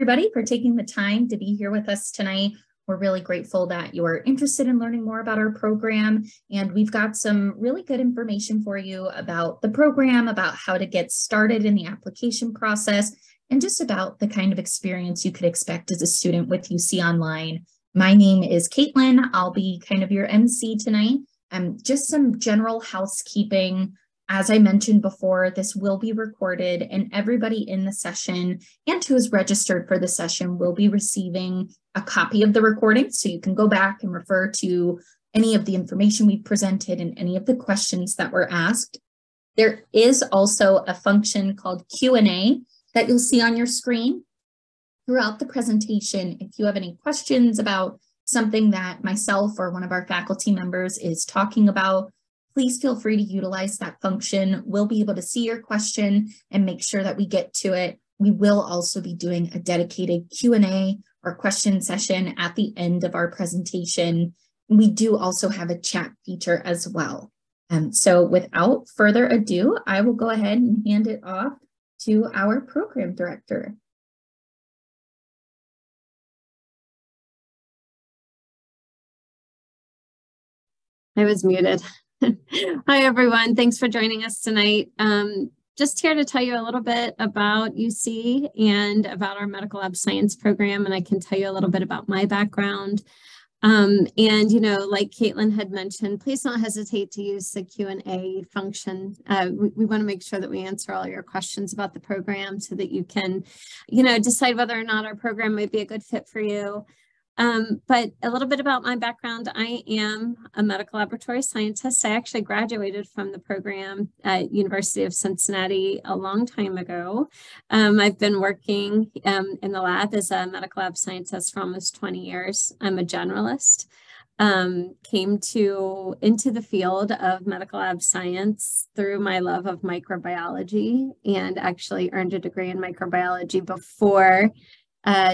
everybody, for taking the time to be here with us tonight. We're really grateful that you're interested in learning more about our program, and we've got some really good information for you about the program, about how to get started in the application process, and just about the kind of experience you could expect as a student with UC Online. My name is Caitlin. I'll be kind of your MC tonight. Just some general housekeeping. As I mentioned before, this will be recorded, and everybody in the session and who is registered for the session will be receiving a copy of the recording, so you can go back and refer to any of the information we presented and any of the questions that were asked. There is also a function called Q&A that you'll see on your screen throughout the presentation. If you have any questions about something that myself or one of our faculty members is talking about, please feel free to utilize that function. We'll be able to see your question and make sure that we get to it. We will also be doing a dedicated Q&A or question session at the end of our presentation. We do also have a chat feature as well. So without further ado, I will go ahead and hand it off to our program director. I was muted. Hi, everyone. Thanks for joining us tonight. Just here to tell you a little bit about UC and about our medical lab science program, and I can tell you a little bit about my background. And, you know, like Caitlin had mentioned, please don't hesitate to use the Q&A function. We want to make sure that we answer all your questions about the program so that you can, you know, decide whether or not our program might be a good fit for you. But a little bit about my background. I am a medical laboratory scientist. I actually graduated from the program at University of Cincinnati a long time ago. I've been working in the lab as a medical lab scientist for almost 20 years. I'm a generalist. Came into the field of medical lab science through my love of microbiology, and actually earned a degree in microbiology before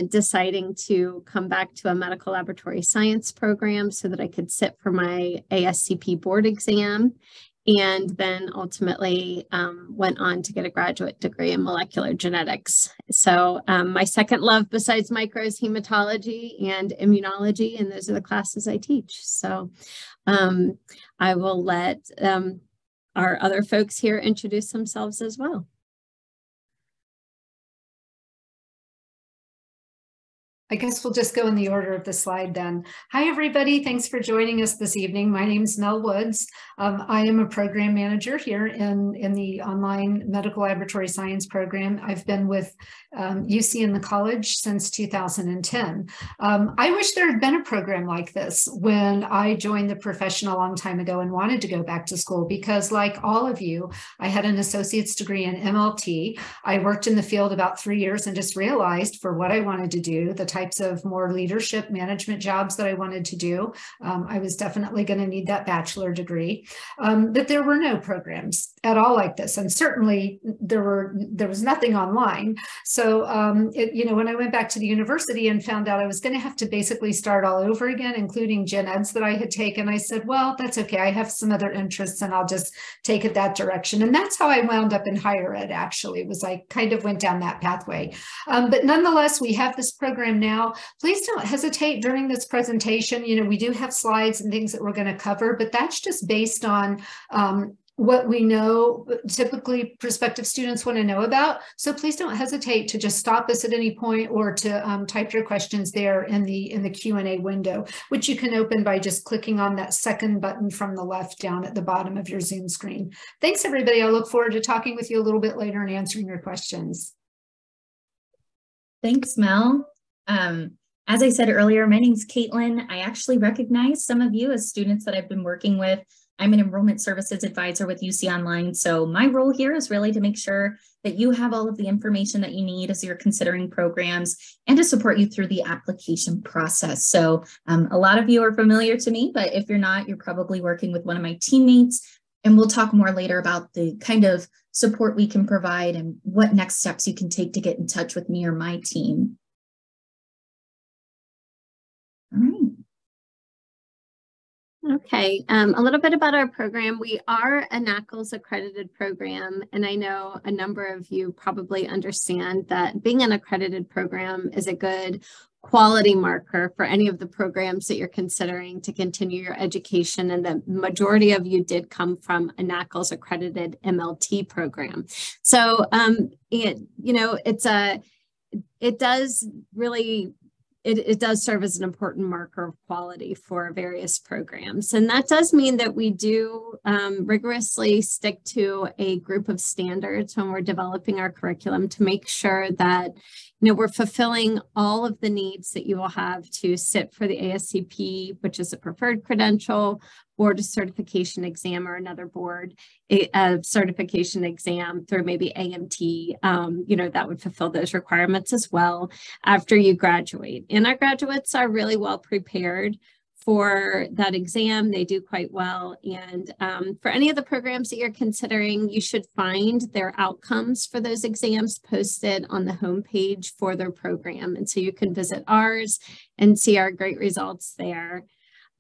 deciding to come back to a medical laboratory science program so that I could sit for my ASCP board exam, and then ultimately went on to get a graduate degree in molecular genetics. So my second love besides micro is hematology and immunology, and those are the classes I teach. So I will let our other folks here introduce themselves as well. I guess we'll just go in the order of the slide then. Hi, everybody. Thanks for joining us this evening. My name is Mel Woods. I am a program manager here in the online medical laboratory science program. I've been with UC in the college since 2010. I wish there had been a program like this when I joined the profession a long time ago and wanted to go back to school, because like all of you, I had an associate's degree in MLT. I worked in the field about 3 years and just realized for what I wanted to do, the types of more leadership management jobs that I wanted to do, I was definitely going to need that bachelor degree. But there were no programs at all like this, and certainly there was nothing online. So you know, when I went back to the university and found out I was going to have to basically start all over again, including gen eds that I had taken, I said, well, that's okay. I have some other interests and I'll just take it that direction. And that's how I wound up in higher ed. Actually, it was I kind of went down that pathway. But nonetheless, we have this program now. Please don't hesitate during this presentation. You know, we do have slides and things that we're going to cover, but that's just based on what we know typically prospective students want to know about. So please don't hesitate to just stop us at any point or to type your questions there in the Q&A window, which you can open by just clicking on that second button from the left down at the bottom of your Zoom screen. Thanks, everybody. I look forward to talking with you a little bit later and answering your questions. Thanks, Mel. As I said earlier, my name's Caitlin. I actually recognize some of you as students that I've been working with. I'm an enrollment services advisor with UC Online. So my role here is really to make sure that you have all of the information that you need as you're considering programs and to support you through the application process. So a lot of you are familiar to me, but if you're not, you're probably working with one of my teammates. And we'll talk more later about the kind of support we can provide and what next steps you can take to get in touch with me or my team. All right. Okay, a little bit about our program. We are a NACLS accredited program, and I know a number of you probably understand that being an accredited program is a good quality marker for any of the programs that you're considering to continue your education, and the majority of you did come from a NACLS accredited MLT program. So it does really it does serve as an important marker of quality for various programs. And that does mean that we do rigorously stick to a group of standards when we're developing our curriculum to make sure that we're fulfilling all of the needs that you will have to sit for the ASCP, which is a preferred credential, board certification exam, or another board certification exam through maybe AMT, that would fulfill those requirements as well after you graduate. And our graduates are really well prepared for that exam. They do quite well. And for any of the programs that you're considering, you should find their outcomes for those exams posted on the homepage for their program. And so you can visit ours and see our great results there.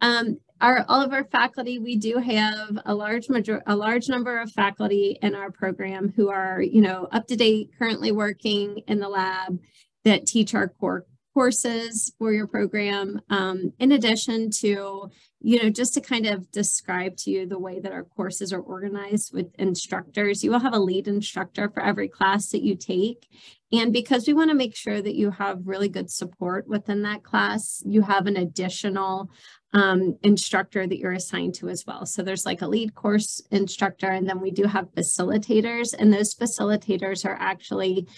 All of our faculty, we do have a large number of faculty in our program who are, up to date, currently working in the lab, that teach our core courses for your program. In addition to, just to kind of describe to you the way that our courses are organized with instructors, you will have a lead instructor for every class that you take. And because we want to make sure that you have really good support within that class, you have an additional instructor that you're assigned to as well. So there's like a lead course instructor, and then we do have facilitators, and those facilitators are actually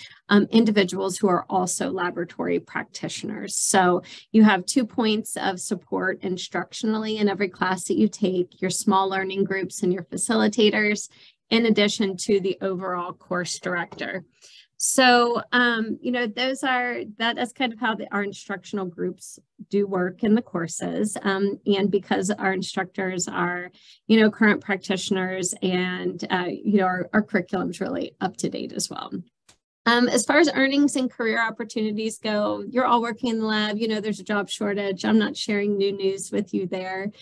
individuals who are also laboratory practitioners. So you have 2 points of support instructionally in every class that you take, your small learning groups and your facilitators, in addition to the overall course director. So, that's kind of how our instructional groups do work in the courses. And because our instructors are, current practitioners, and, our curriculum is really up to date as well. As far as earnings and career opportunities go, you're all working in the lab. There's a job shortage. I'm not sharing new news with you there.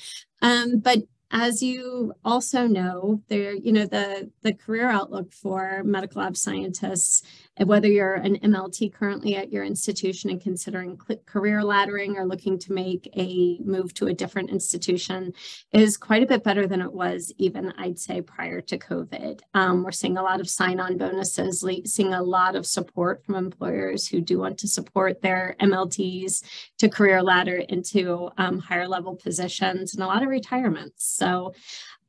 But as you also know, the career outlook for medical lab scientists, whether you're an MLT currently at your institution and considering career laddering or looking to make a move to a different institution, is quite a bit better than it was even, I'd say, prior to COVID. We're seeing a lot of sign-on bonuses, seeing a lot of support from employers who do want to support their MLTs to career ladder into higher level positions, and a lot of retirements. So,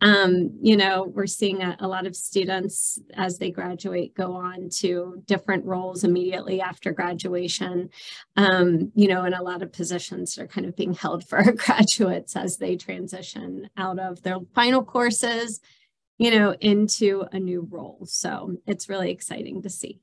we're seeing a lot of students as they graduate go on to different roles immediately after graduation, and a lot of positions are kind of being held for our graduates as they transition out of their final courses, into a new role. So it's really exciting to see.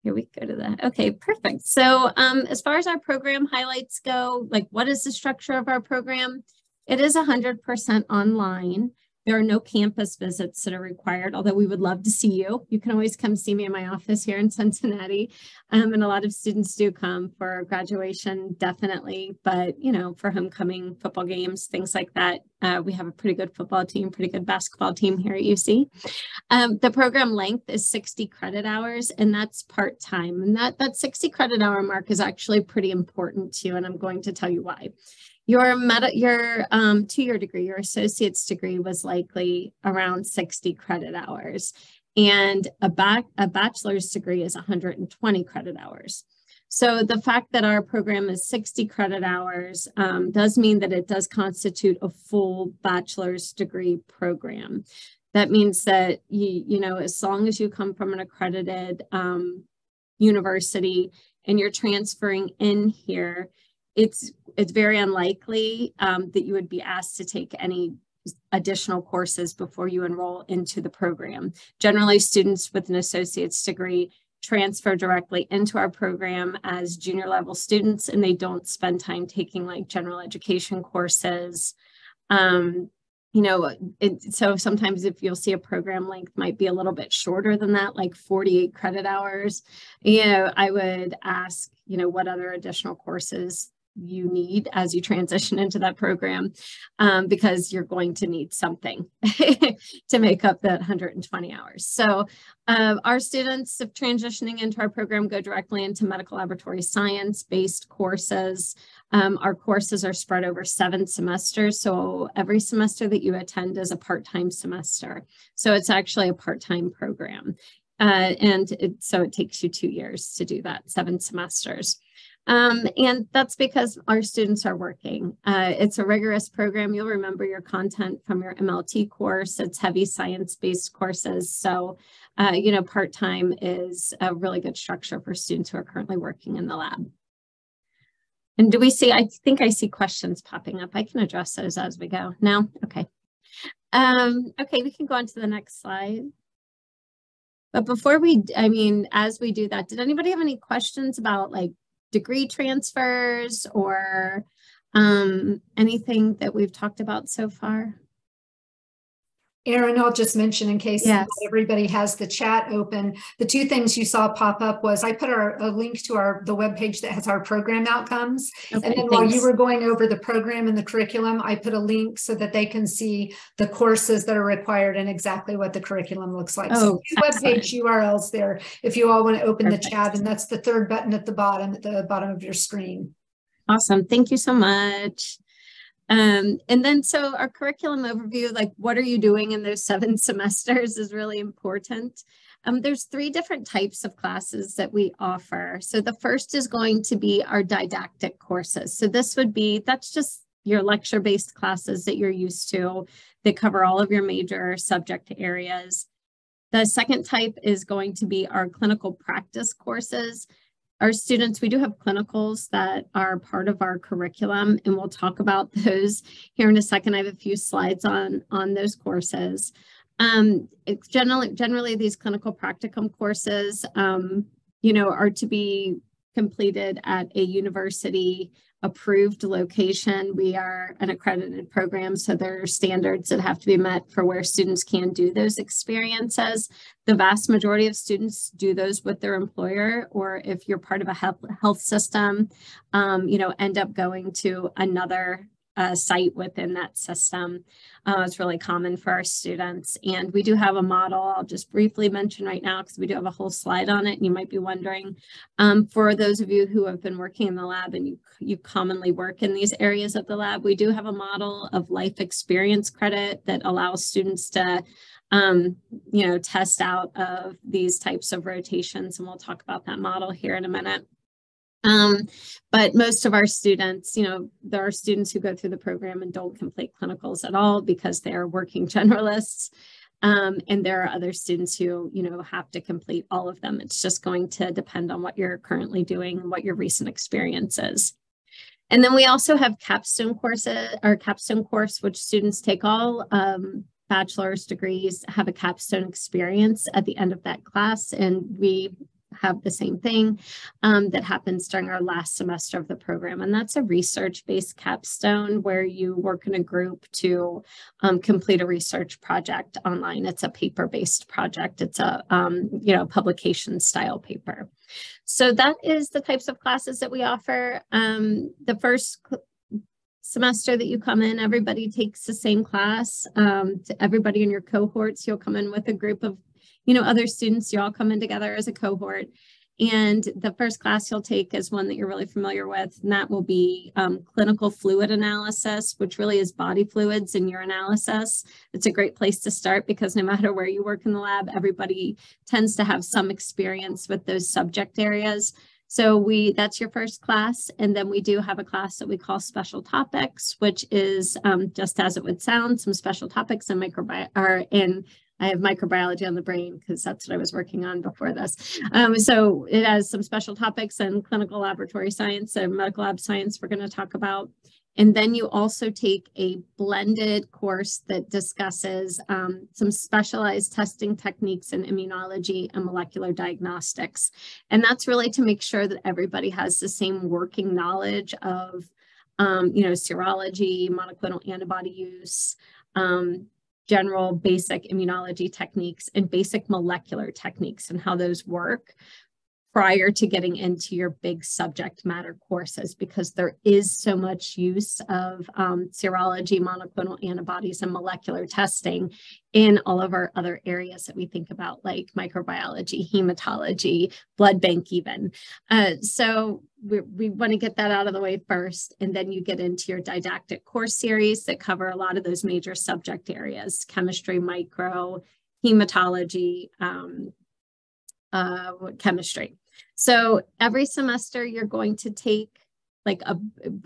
Here we go to that. Okay, perfect. So as far as our program highlights go, like what is the structure of our program? It is 100% online. There are no campus visits that are required, although we would love to see you. You can always come see me in my office here in Cincinnati. And a lot of students do come for graduation, definitely. But, for homecoming, football games, things like that, we have a pretty good football team, pretty good basketball team here at UC. The program length is 60 credit hours, and that's part-time. And that 60 credit hour mark is actually pretty important too, and I'm going to tell you why. Your 2-year degree, your associate's degree, was likely around 60 credit hours, and a bachelor's degree is 120 credit hours. So the fact that our program is 60 credit hours does mean that it does constitute a full bachelor's degree program. That means that as long as you come from an accredited university and you're transferring in here, it's very unlikely that you would be asked to take any additional courses before you enroll into the program. Generally, students with an associate's degree transfer directly into our program as junior level students, and they don't spend time taking like general education courses. So sometimes if you'll see a program length might be a little bit shorter than that, like 48 credit hours, I would ask, what other additional courses you need as you transition into that program, because you're going to need something to make up that 120 hours. So our students transitioning into our program go directly into medical laboratory science-based courses. Our courses are spread over 7 semesters. So every semester that you attend is a part-time semester. So it's actually a part-time program. So it takes you 2 years to do that, 7 semesters. And that's because our students are working. It's a rigorous program. You'll remember your content from your MLT course. It's heavy science-based courses. So, part-time is a really good structure for students who are currently working in the lab. And I think I see questions popping up. I can address those as we go. No? Okay. Okay, we can go on to the next slide. But before as we do that, did anybody have any questions about degree transfers or anything that we've talked about so far? Erin, I'll just mention in case Yes. not everybody has the chat open. The 2 things you saw pop up was I put a link to the webpage that has our program outcomes. Okay, and then while you were going over the program and the curriculum, I put a link so that they can see the courses that are required and exactly what the curriculum looks like. So 2 webpage URLs there if you all want to open the chat, and that's the 3rd button at the bottom of your screen. Awesome. Thank you so much. And then so our curriculum overview, what are you doing in those 7 semesters is really important. There's 3 different types of classes that we offer. So the first is going to be our didactic courses. So that's just your lecture-based classes that you're used to that cover all of your major subject areas. The second type is going to be our clinical practice courses. Our students, we do have clinicals that are part of our curriculum, and we'll talk about those here in a second. I have a few slides on those courses. Generally, these clinical practicum courses, are to be completed at a university approved location. We are an accredited program, so there are standards that have to be met for where students can do those experiences. The vast majority of students do those with their employer, or if you're part of a health system, end up going to another site within that system. It's really common for our students. And we do have a model I'll just briefly mention right now because we do have a whole slide on it. And you might be wondering, for those of you who have been working in the lab and you commonly work in these areas of the lab, we do have a model of life experience credit that allows students to test out of these types of rotations. And we'll talk about that model here in a minute. But most of our students, there are students who go through the program and don't complete clinicals at all because they are working generalists. And there are other students who, have to complete all of them. It's just going to depend on what you're currently doing and what your recent experience is. And then we also have capstone courses, our capstone course, which students take all bachelor's degrees, have a capstone experience at the end of that class. And we have the same thing that happens during our last semester of the program. And that's a research-based capstone where you work in a group to complete a research project online. It's a paper-based project. It's a publication style paper. So that is the types of classes that we offer. The first semester that you come in, everybody takes the same class. To everybody in your cohorts, you'll come in with a group of other students. You all come in together as a cohort. And the first class you'll take is one that you're really familiar with, and that will be clinical fluid analysis, which really is body fluids and urinalysis. It's a great place to start because no matter where you work in the lab, everybody tends to have some experience with those subject areas. So that's your first class. And then we do have a class that we call special topics, which is just as it would sound, some special topics in I have microbiology on the brain because that's what I was working on before this. So it has some special topics in clinical laboratory science and medical lab science we're going to talk about. And then you also take a blended course that discusses some specialized testing techniques in immunology and molecular diagnostics. And that's really to make sure that everybody has the same working knowledge of, serology, monoclonal antibody use, general basic immunology techniques and basic molecular techniques and how those work prior to getting into your big subject matter courses, because there is so much use of serology, monoclonal antibodies, and molecular testing in all of our other areas that we think about, like microbiology, hematology, blood bank even. So we want to get that out of the way first, and then you get into your didactic course series that cover a lot of those major subject areas: chemistry, micro, hematology, chemistry. So every semester you're going to take like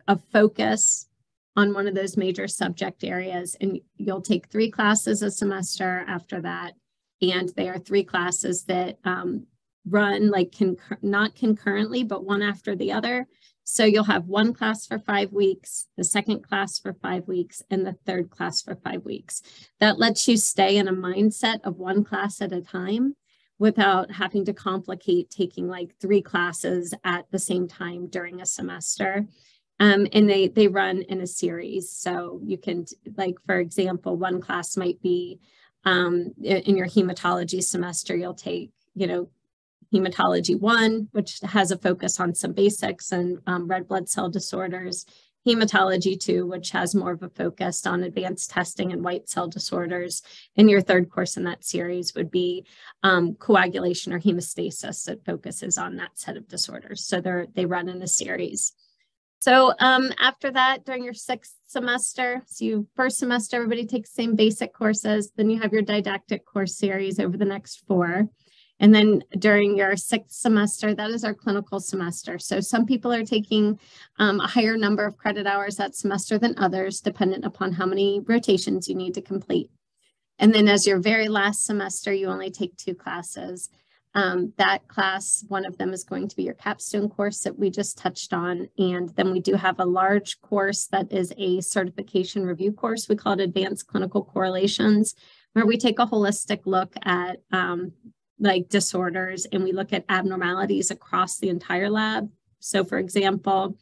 a focus on one of those major subject areas, and you'll take 3 classes a semester after that. And they are 3 classes that run like not concurrently, but one after the other. So you'll have 1 class for 5 weeks, the 2nd class for 5 weeks, and the 3rd class for 5 weeks. That lets you stay in a mindset of 1 class at a time, without having to complicate taking like 3 classes at the same time during a semester. And they run in a series. So you can, like, for example, 1 class might be in your hematology semester, you'll take, hematology 1, which has a focus on some basics and red blood cell disorders. Hematology 2, which has more of a focus on advanced testing and white cell disorders. And your 3rd course in that series would be coagulation or hemostasis, that focuses on that set of disorders. So they run in a series. So after that, during your 6th semester, first semester, everybody takes the same basic courses. Then you have your didactic course series over the next 4. And then during your 6th semester, that is our clinical semester. So some people are taking a higher number of credit hours that semester than others, dependent upon how many rotations you need to complete. And then as your very last semester, you only take 2 classes. That class, one of them is going to be your capstone course that we just touched on. And then we do have a large course that is a certification review course. We call it Advanced Clinical Correlations, where we take a holistic look at like disorders, and we look at abnormalities across the entire lab. So for example,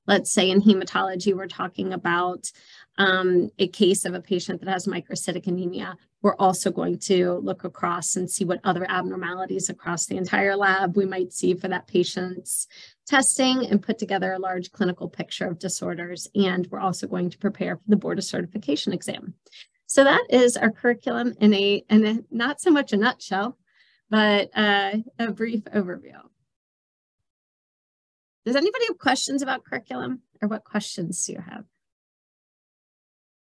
let's say in hematology, we're talking about a case of a patient that has microcytic anemia. We're also going to look across and see what other abnormalities across the entire lab we might see for that patient's testing, and put together a large clinical picture of disorders. And we're also going to prepare for the board of certification exam. So that is our curriculum in a not so much a nutshell, but a brief overview. Does anybody have questions about curriculum, or what questions do you have?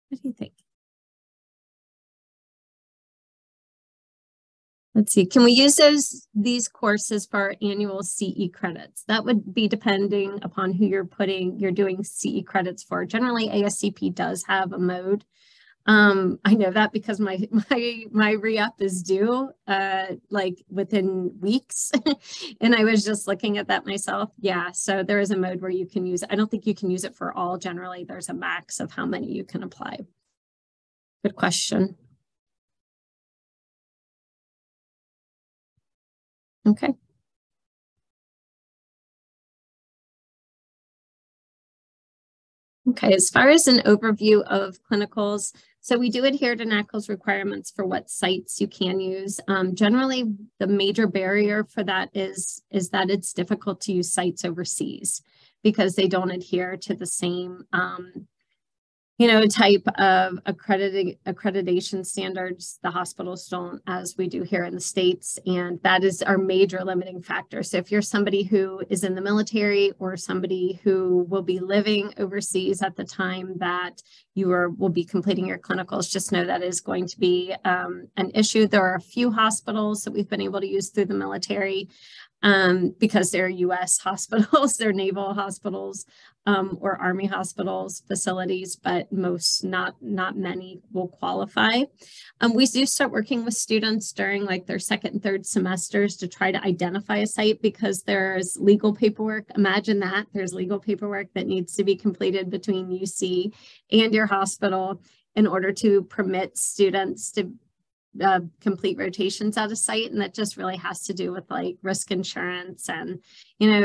What do you think? Let's see, can we use these courses for our annual CE credits? That would be depending upon who you're doing CE credits for. Generally, ASCP does have a mode. I know that because my re-up is due like within weeks. And I was just looking at that myself. Yeah, so there is a mode where you can use it. I don't think you can use it for all. Generally, there's a max of how many you can apply. Good question. Okay. Okay, as far as an overview of clinicals, so we do adhere to NACL's requirements for what sites you can use. Generally, the major barrier for that is that it's difficult to use sites overseas because they don't adhere to the same type of accreditation standards the hospitals don't, as we do here in the States. And that is our major limiting factor. So if you're somebody who is in the military, or somebody who will be living overseas at the time that you will be completing your clinicals, just know that is going to be an issue. There are a few hospitals that we've been able to use through the military because they're U.S. hospitals, they're naval hospitals, or Army hospitals facilities, but not many will qualify. We do start working with students during like their 2nd and 3rd semesters to try to identify a site, because there's legal paperwork. Imagine that there's legal paperwork that needs to be completed between UC and your hospital in order to permit students to complete rotations at a site. And that just really has to do with like risk insurance and,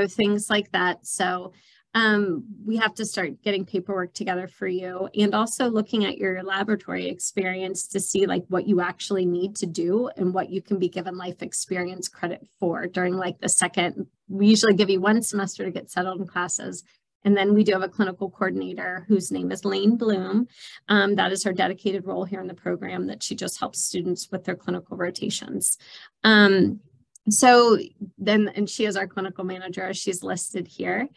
things like that. So we have to start getting paperwork together for you, and also looking at your laboratory experience to see like what you actually need to do and what you can be given life experience credit for during like the second. We usually give you 1 semester to get settled in classes. And then we do have a clinical coordinator whose name is Lane Bloom. That is her dedicated role here in the program, that she just helps students with their clinical rotations. So then, and she is our clinical manager, as she's listed here.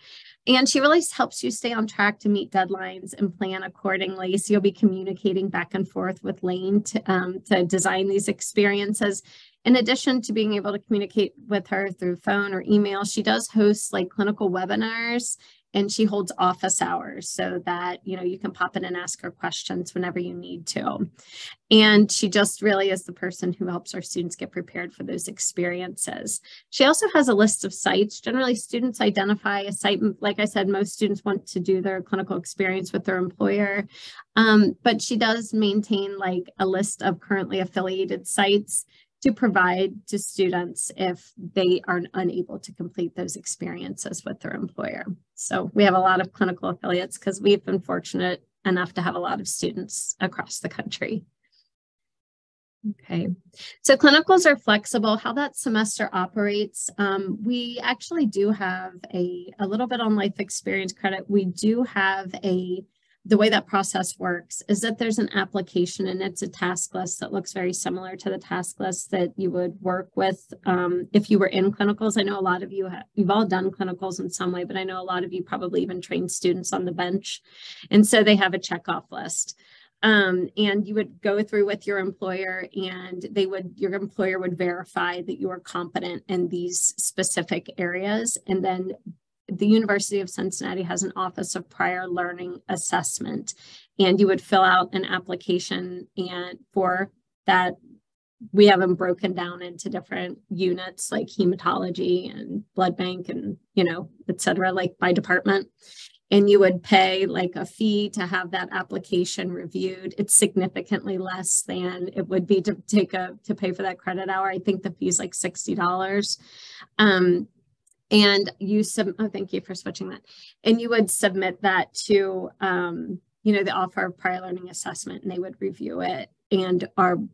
And she really helps you stay on track to meet deadlines and plan accordingly. So you'll be communicating back and forth with Lane to design these experiences. In addition to being able to communicate with her through phone or email, she does host like clinical webinars, and she holds office hours so that, you know, you can pop in and ask her questions whenever you need to. And she just really is the person who helps our students get prepared for those experiences. She also has a list of sites. Generally, students identify a site. Like I said, most students want to do their clinical experience with their employer, but she does maintain like a list of currently affiliated sites to provide to students if they are unable to complete those experiences with their employer. So we have a lot of clinical affiliates because we've been fortunate enough to have a lot of students across the country. Okay, so clinicals are flexible. How that semester operates, we actually do have a little bit on life experience credit. We do have the way that process works is that there's an application, and it's a task list that looks very similar to the task list that you would work with if you were in clinicals. I know a lot of you you've all done clinicals in some way, but I know a lot of you probably even trained students on the bench. And so they have a checkoff list. And you would go through with your employer, and your employer would verify that you are competent in these specific areas. And then the University of Cincinnati has an Office of Prior Learning Assessment, and you would fill out an application, and for that, we have them broken down into different units like hematology and blood bank and, you know, et cetera, like by department. And you would pay like a fee to have that application reviewed. It's significantly less than it would be to pay for that credit hour. I think the fee is like $60. And oh, thank you for switching that. And you would submit that to, you know, the Office of Prior Learning Assessment, and they would review it, and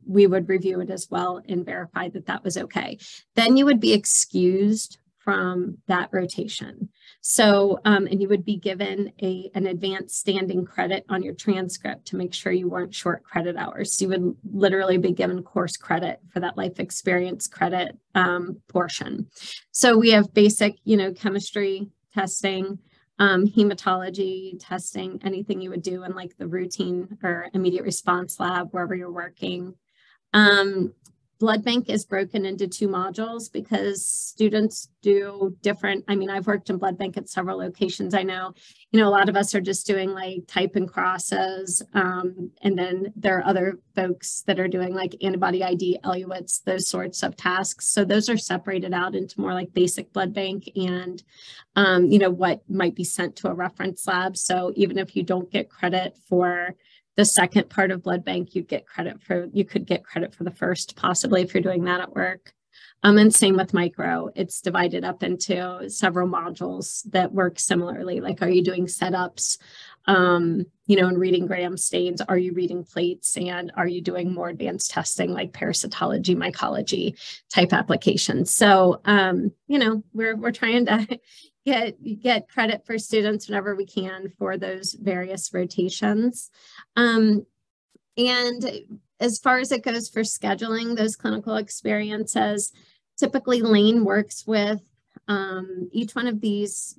we would review it as well and verify that that was okay. Then you would be excused from that rotation. So, and you would be given an advanced standing credit on your transcript to make sure you weren't short credit hours. So you would literally be given course credit for that life experience credit portion. So we have basic, you know, chemistry testing, hematology testing, anything you would do in like the routine or immediate response lab, wherever you're working. Blood bank is broken into 2 modules because students do different. I mean, I've worked in blood bank at several locations. I know, you know, a lot of us are just doing like type and crosses. And then there are other folks that are doing like antibody ID, eluates, those sorts of tasks. So those are separated out into more like basic blood bank and, you know, what might be sent to a reference lab. So even if you don't get credit for the second part of blood bank, you could get credit for the first, possibly, if you're doing that at work. And same with micro. It's divided up into several modules that work similarly. Like, are you doing setups, you know, and reading gram stains? Are you reading plates? And are you doing more advanced testing like parasitology, mycology type applications? So, you know, we're trying to get credit for students whenever we can for those various rotations. And as far as it goes for scheduling those clinical experiences, typically Lane works with each one of these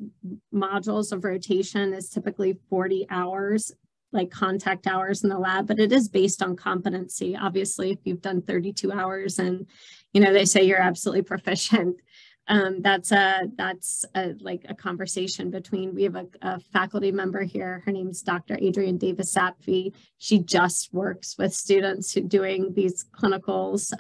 modules of rotation is typically 40 hours, like contact hours in the lab, but it is based on competency. Obviously, if you've done 32 hours and, you know, they say you're absolutely proficient, that's like a conversation between, we have a faculty member here. Her name's Dr. Adrienne Davis-Sapfi. She just works with students who doing these clinicals.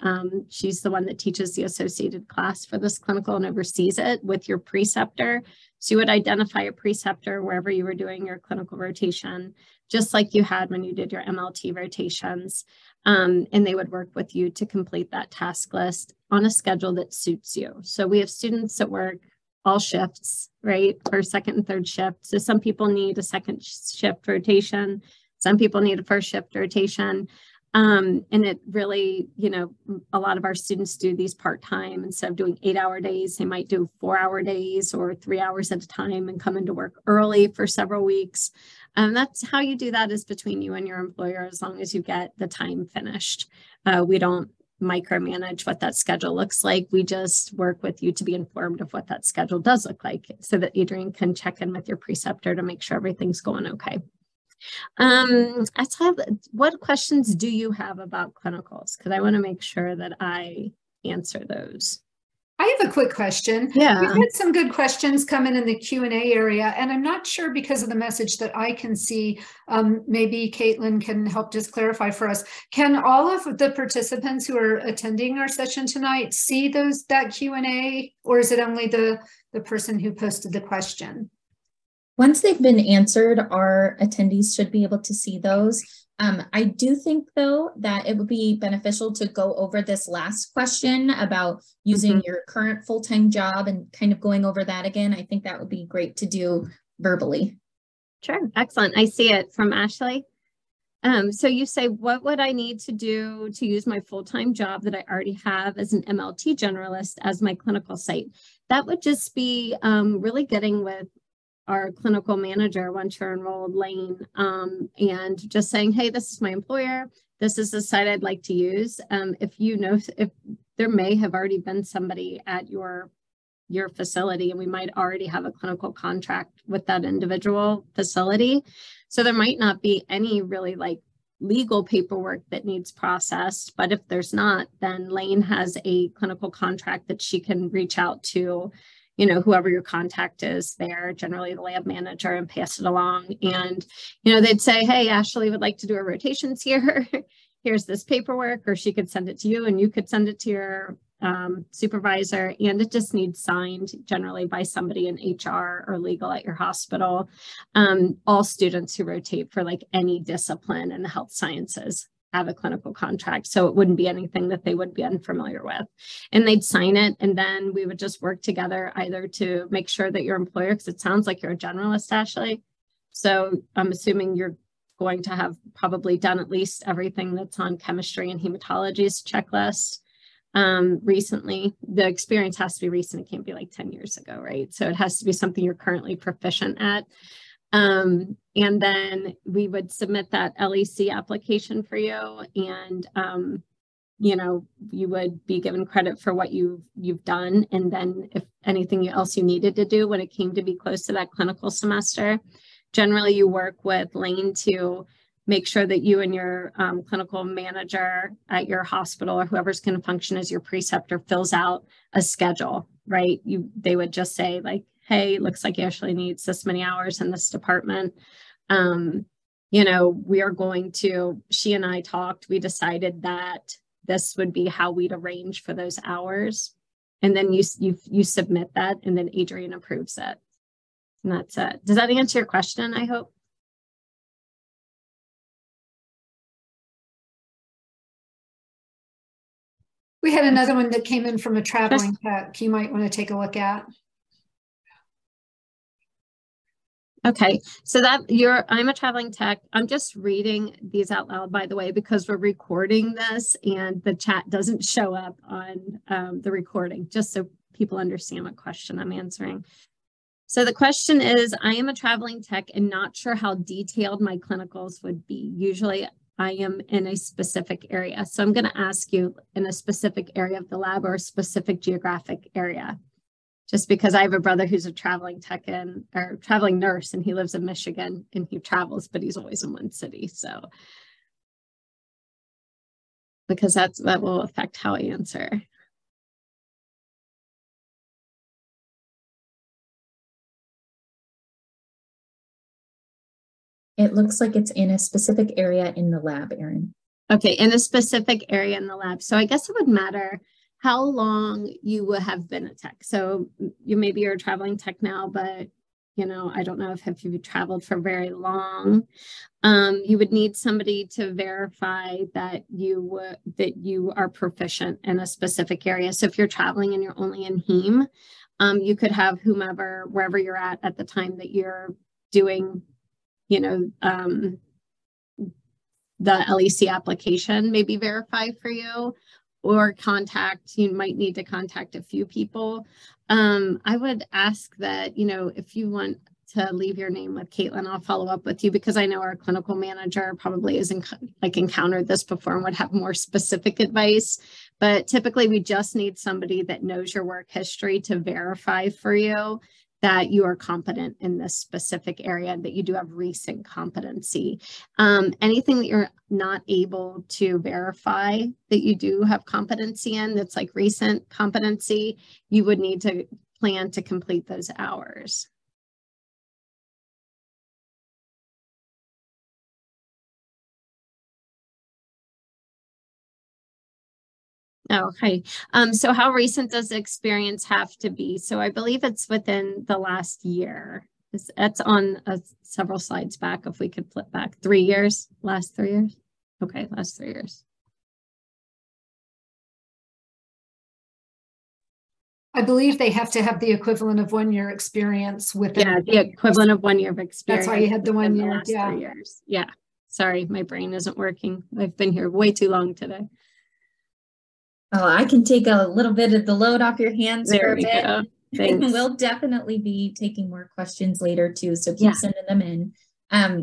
She's the one that teaches the associated class for this clinical and oversees it with your preceptor. So you would identify a preceptor wherever you were doing your clinical rotation, just like you had when you did your MLT rotations. And they would work with you to complete that task list on a schedule that suits you. So we have students that work all shifts, right? Or second and third shift. So some people need a second shift rotation. Some people need a first shift rotation. And it really, a lot of our students do these part-time. Instead of doing 8-hour days, they might do 4-hour days or 3 hours at a time and come into work early for several weeks. That's how you do that, is between you and your employer, as long as you get the time finished. We don't micromanage what that schedule looks like. We just work with you to be informed of what that schedule does look like, so that Adrian can check in with your preceptor to make sure everything's going okay. What questions do you have about clinicals? Because I want to make sure that I answer those. I have a quick question. Yeah. We've had some good questions come in the Q&A area, and I'm not sure, because of the message that I can see, maybe Caitlin can help just clarify for us. Can all of the participants who are attending our session tonight see that Q&A, or is it only the person who posted the question? Once they've been answered, our attendees should be able to see those. I do think, though, that it would be beneficial to go over this last question about using your current full-time job and kind of going over that again. I think that would be great to do verbally. Sure. Excellent. I see it from Ashley. So you say, what would I need to do to use my full-time job that I already have as an MLT generalist as my clinical site? That would just be really getting with our clinical manager once you're enrolled, Lane, and just saying, hey, this is my employer. This is the site I'd like to use. If there may have already been somebody at your facility, and we might already have a clinical contract with that individual facility. So there might not be any really legal paperwork that needs processed. But if there's not, then Lane has a clinical contract that she can reach out to whoever your contact is there, generally the lab manager, and pass it along. And, they'd say, hey, Ashley would like to do her rotations here. Here's this paperwork, or she could send it to you and you could send it to your supervisor. And it just needs signed generally by somebody in HR or legal at your hospital. All students who rotate for any discipline in the health sciences have a clinical contract. So it wouldn't be anything that they would be unfamiliar with. And they'd sign it, and then we would just work together either to make sure that your employer, because it sounds like you're a generalist, Ashley. So I'm assuming you're going to have probably done at least everything that's on chemistry and hematology's checklist recently. The experience has to be recent. It can't be 10 years ago, right? So it has to be something you're currently proficient at. And then we would submit that LEC application for you, and you would be given credit for what you've done. And then if anything else you needed to do when it came to be close to that clinical semester, generally you work with Lane to make sure that you and your clinical manager at your hospital, or whoever's going to function as your preceptor, fills out a schedule, right? They would just say hey, looks like Ashley needs this many hours in this department. We are going to, she and I talked, we decided that this would be how we'd arrange for those hours. And then you submit that, and then Adrian approves it. And that's it. Does that answer your question, I hope? We had another one that came in from a traveling tech you might want to take a look at. Okay, so I'm a traveling tech. I'm just reading these out loud, by the way, because we're recording this and the chat doesn't show up on the recording, just so people understand what question I'm answering. So the question is, I am a traveling tech and not sure how detailed my clinicals would be. Usually I am in a specific area. So I'm going to ask you in a specific area of the lab or a specific geographic area. Just because I have a brother who's a traveling tech or traveling nurse, and he lives in Michigan and he travels, but he's always in one city. So, because that will affect how I answer. It looks like it's in a specific area in the lab, Erin. Okay, in a specific area in the lab. So I guess it would matter how long you would have been a tech. So maybe you're a traveling tech now, but I don't know if you've traveled for very long. You would need somebody to verify that you are proficient in a specific area. So if you're traveling and you're only in heme, You could have whomever, wherever you're at the time that you're doing, the LEC application, maybe verify for you, or you might need to contact a few people. I would ask that, if you want to leave your name with Caitlin, I'll follow up with you, because I know our clinical manager probably isn't encountered this before and would have more specific advice. But typically we just need somebody that knows your work history to verify for you that you are competent in this specific area, that you do have recent competency. Anything that you're not able to verify that you do have competency in, that's like recent competency, you would need to plan to complete those hours. Okay. So how recent does the experience have to be? So I believe it's within the last year. That's on several slides back. If we could flip back, 3 years, last 3 years. Okay, last 3 years. I believe they have to have the equivalent of 1 year experience within. Yeah, the equivalent of 1 year of experience. That's why you had the 1 year. Yeah. 3 years. Yeah. Sorry, my brain isn't working. I've been here way too long today. Oh, I can take a little bit of the load off your hands for a bit. Go. Thanks. We'll definitely be taking more questions later too, so keep sending them in.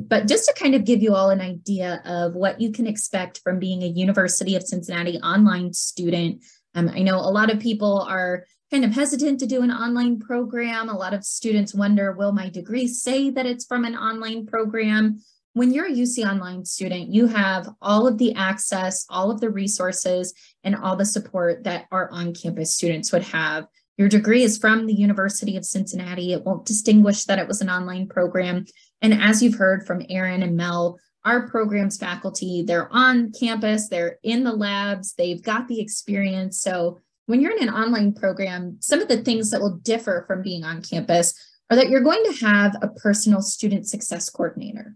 But just to kind of give you all an idea of what you can expect from being a University of Cincinnati online student. I know a lot of people are kind of hesitant to do an online program. A lot of students wonder, will my degree say that it's from an online program? When you're a UC Online student, you have all of the access, all of the resources, and all the support that our on-campus students would have. Your degree is from the University of Cincinnati. It won't distinguish that it was an online program. And as you've heard from Erin and Mel, our program's faculty, they're on campus, they're in the labs, they've got the experience. So when you're in an online program, some of the things that will differ from being on campus are that you're going to have a personal student success coordinator.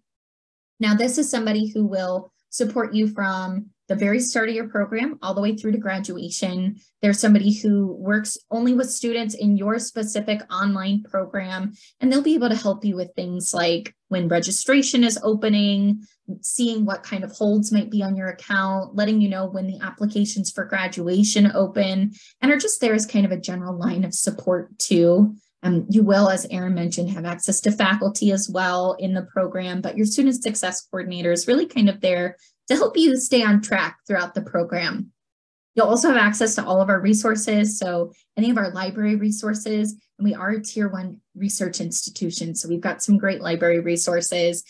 Now, this is somebody who will support you from the very start of your program all the way through to graduation. There's somebody who works only with students in your specific online program, and they'll be able to help you with things like when registration is opening, seeing what kind of holds might be on your account, letting you know when the applications for graduation open, and are just there as kind of a general line of support too. You will, as Erin mentioned, have access to faculty as well in the program, but your student success coordinator is really kind of there to help you stay on track throughout the program. You'll also have access to all of our resources, so any of our library resources, and we are a Tier 1 research institution, so we've got some great library resources.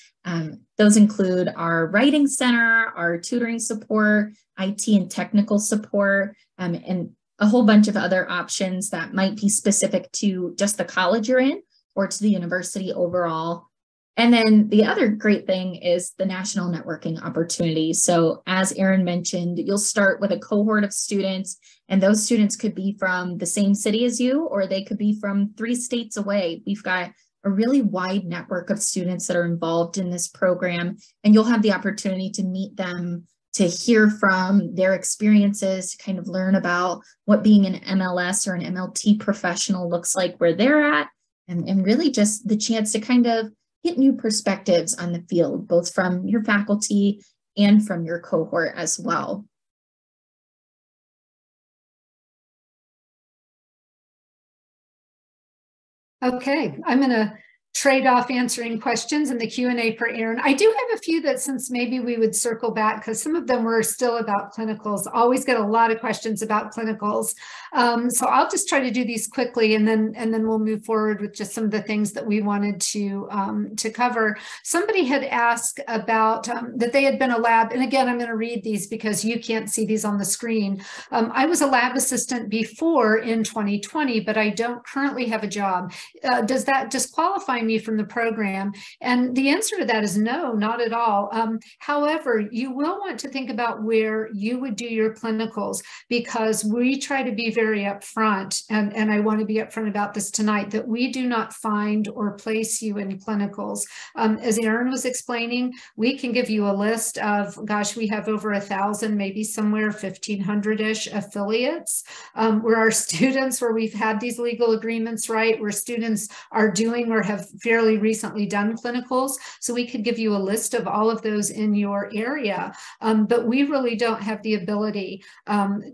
Those include our writing center, our tutoring support, IT and technical support, and a whole bunch of other options that might be specific to just the college you're in or to the university overall. And then the other great thing is the national networking opportunity. So as Erin mentioned, you'll start with a cohort of students, and those students could be from the same city as you, or they could be from 3 states away. We've got a really wide network of students that are involved in this program, and you'll have the opportunity to meet them, to hear from their experiences, to kind of learn about what being an MLS or an MLT professional looks like where they're at, and really just the chance to kind of get new perspectives on the field, both from your faculty and from your cohort as well. Okay, I'm going to trade off answering questions in the Q&A for Erin. I do have a few that, since maybe we would circle back, because some of them were still about clinicals. Always get a lot of questions about clinicals. So I'll just try to do these quickly, and then we'll move forward with just some of the things that we wanted to cover. Somebody had asked about that they had been a lab, and again, I'm going to read these because you can't see these on the screen. I was a lab assistant before in 2020, but I don't currently have a job. Does that disqualify disqualify me from the program? And the answer to that is no, not at all. However, you will want to think about where you would do your clinicals, because we try to be very upfront, and I want to be upfront about this tonight, that we do not find or place you in clinicals. As Erin was explaining, we can give you a list of, gosh, we have over 1,000, maybe somewhere 1,500-ish affiliates, where our students, where we've had these legal agreements, right, where students are doing or have fairly recently done clinicals. So we could give you a list of all of those in your area, but we really don't have the ability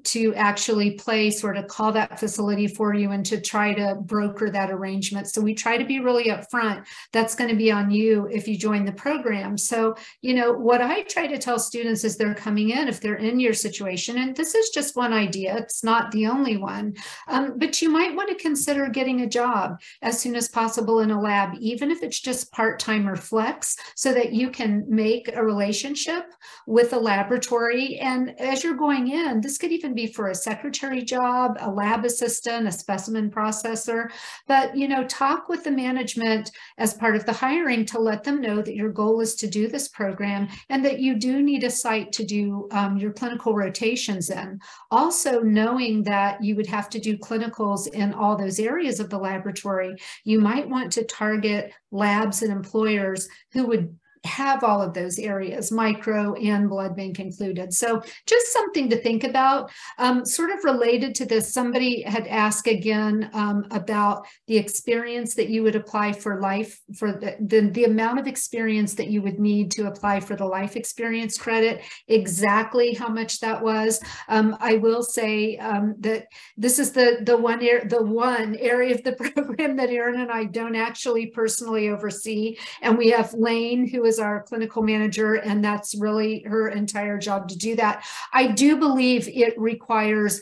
to actually place or to call that facility for you and to try to broker that arrangement. So we try to be really upfront. That's going to be on you if you join the program. So, you know, what I try to tell students as they're coming in, if they're in your situation, and this is just one idea, it's not the only one, but you might want to consider getting a job as soon as possible in a lab, even if it's just part-time or flex, so that you can make a relationship with a laboratory. And as you're going in, this could even be for a secretary job, a lab assistant, a specimen processor, but, you know, talk with the management as part of the hiring to let them know that your goal is to do this program and that you do need a site to do your clinical rotations in. Also, knowing that you would have to do clinicals in all those areas of the laboratory, you might want to target labs and employers who would have all of those areas, micro and blood bank included. So just something to think about. Sort of related to this, somebody had asked again about the experience that you would apply for life, for the amount of experience that you would need to apply for the life experience credit, exactly how much that was. I will say that this is the one area of the program that Erin and I don't actually personally oversee. And we have Lane, who is our clinical manager, and that's really her entire job to do that. I do believe it requires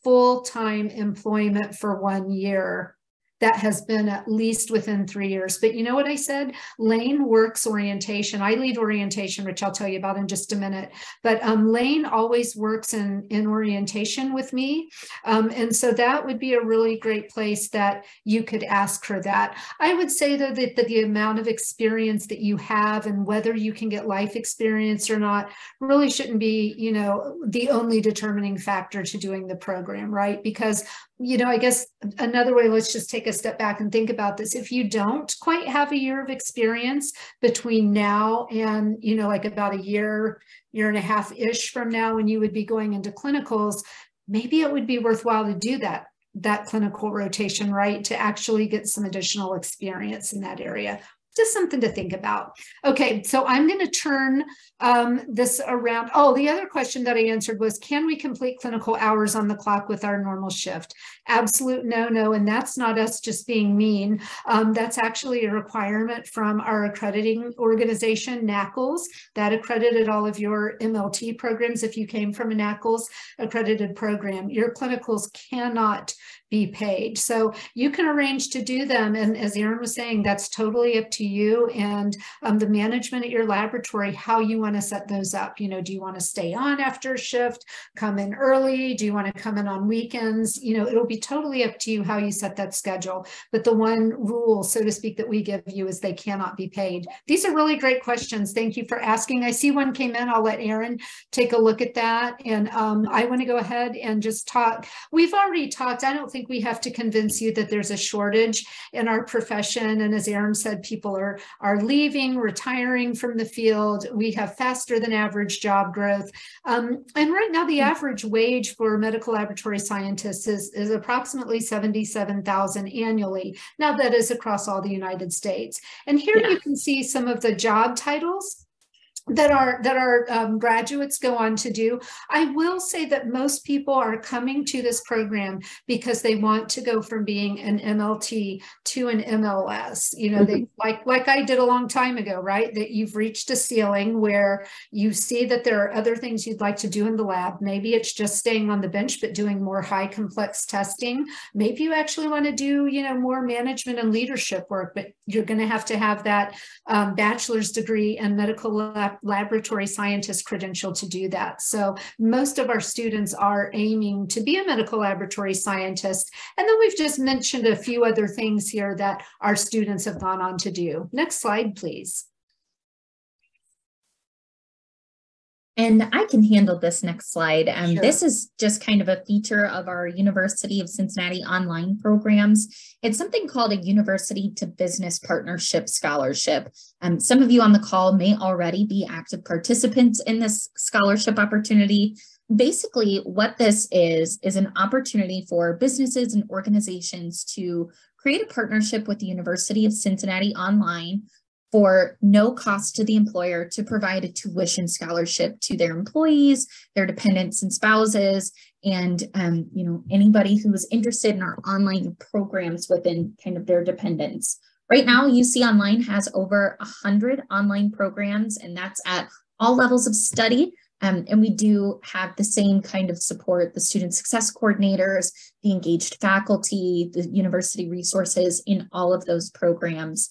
full-time employment for 1 year. That has been at least within 3 years. But you know what I said? Lane works orientation. I lead orientation, which I'll tell you about in just a minute. But Lane always works in orientation with me. And so that would be a really great place that you could ask for that. I would say, though, that the amount of experience that you have and whether you can get life experience or not really shouldn't be, you know, the only determining factor to doing the program, right? Because, you know, I guess another way, let's just take a step back and think about this. If you don't quite have a year of experience between now and, you know, like about a year and a half-ish from now when you would be going into clinicals, maybe it would be worthwhile to do that clinical rotation, right? To actually get some additional experience in that area. Just something to think about. Okay, so I'm going to turn this around. Oh, the other question that I answered was, can we complete clinical hours on the clock with our normal shift? Absolute no, and that's not us just being mean. That's actually a requirement from our accrediting organization, NACLS, that accredited all of your MLT programs. If you came from a NACLS accredited program, your clinicals cannot be paid. So you can arrange to do them. And as Erin was saying, that's totally up to you and the management at your laboratory, how you want to set those up. You know, do you want to stay on after a shift, come in early? Do you want to come in on weekends? You know, it'll be totally up to you how you set that schedule. But the one rule, so to speak, that we give you is they cannot be paid. These are really great questions. Thank you for asking. I see one came in. I'll let Erin take a look at that. And I want to go ahead and just talk. We've already talked. I don't think we have to convince you that there's a shortage in our profession. And as Erin said, people are leaving, retiring from the field. We have faster than average job growth. And right now, the average wage for medical laboratory scientists is approximately $77,000 annually. Now that is across all the United States. And here you can see some of the job titles that our graduates go on to do. I will say that most people are coming to this program because they want to go from being an MLT to an MLS. You know, they like I did a long time ago, right? That you've reached a ceiling where you see that there are other things you'd like to do in the lab. Maybe it's just staying on the bench, but doing more high complex testing. Maybe you actually want to do, you know, more management and leadership work, but you're going to have that bachelor's degree in medical lab laboratory scientist credential to do that. So most of our students are aiming to be a medical laboratory scientist. And then we've just mentioned a few other things here that our students have gone on to do. Next slide, please. And I can handle this next slide. Sure. This is just kind of a feature of our University of Cincinnati online programs. It's something called a University to Business Partnership Scholarship. Some of you on the call may already be active participants in this scholarship opportunity. Basically, what this is an opportunity for businesses and organizations to create a partnership with the University of Cincinnati online for no cost to the employer to provide a tuition scholarship to their employees, their dependents and spouses, and anybody who is interested in our online programs within kind of their dependents. Right now, UC Online has over 100 online programs, and that's at all levels of study. And we do have the same kind of support, the student success coordinators, the engaged faculty, the university resources in all of those programs.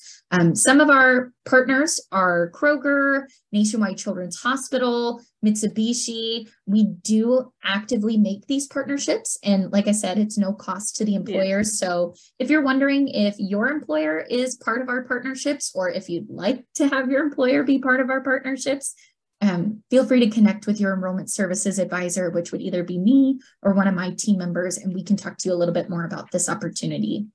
Some of our partners are Kroger, Nationwide Children's Hospital, Mitsubishi. We do actively make these partnerships. And like I said, it's no cost to the employers. Yeah. So if you're wondering if your employer is part of our partnerships, or if you'd like to have your employer be part of our partnerships, feel free to connect with your enrollment services advisor, which would either be me or one of my team members, and we can talk to you a little bit more about this opportunity.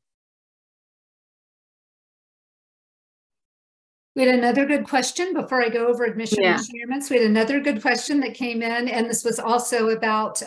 We had another good question before I go over admission requirements. We had another good question that came in, and this was also about,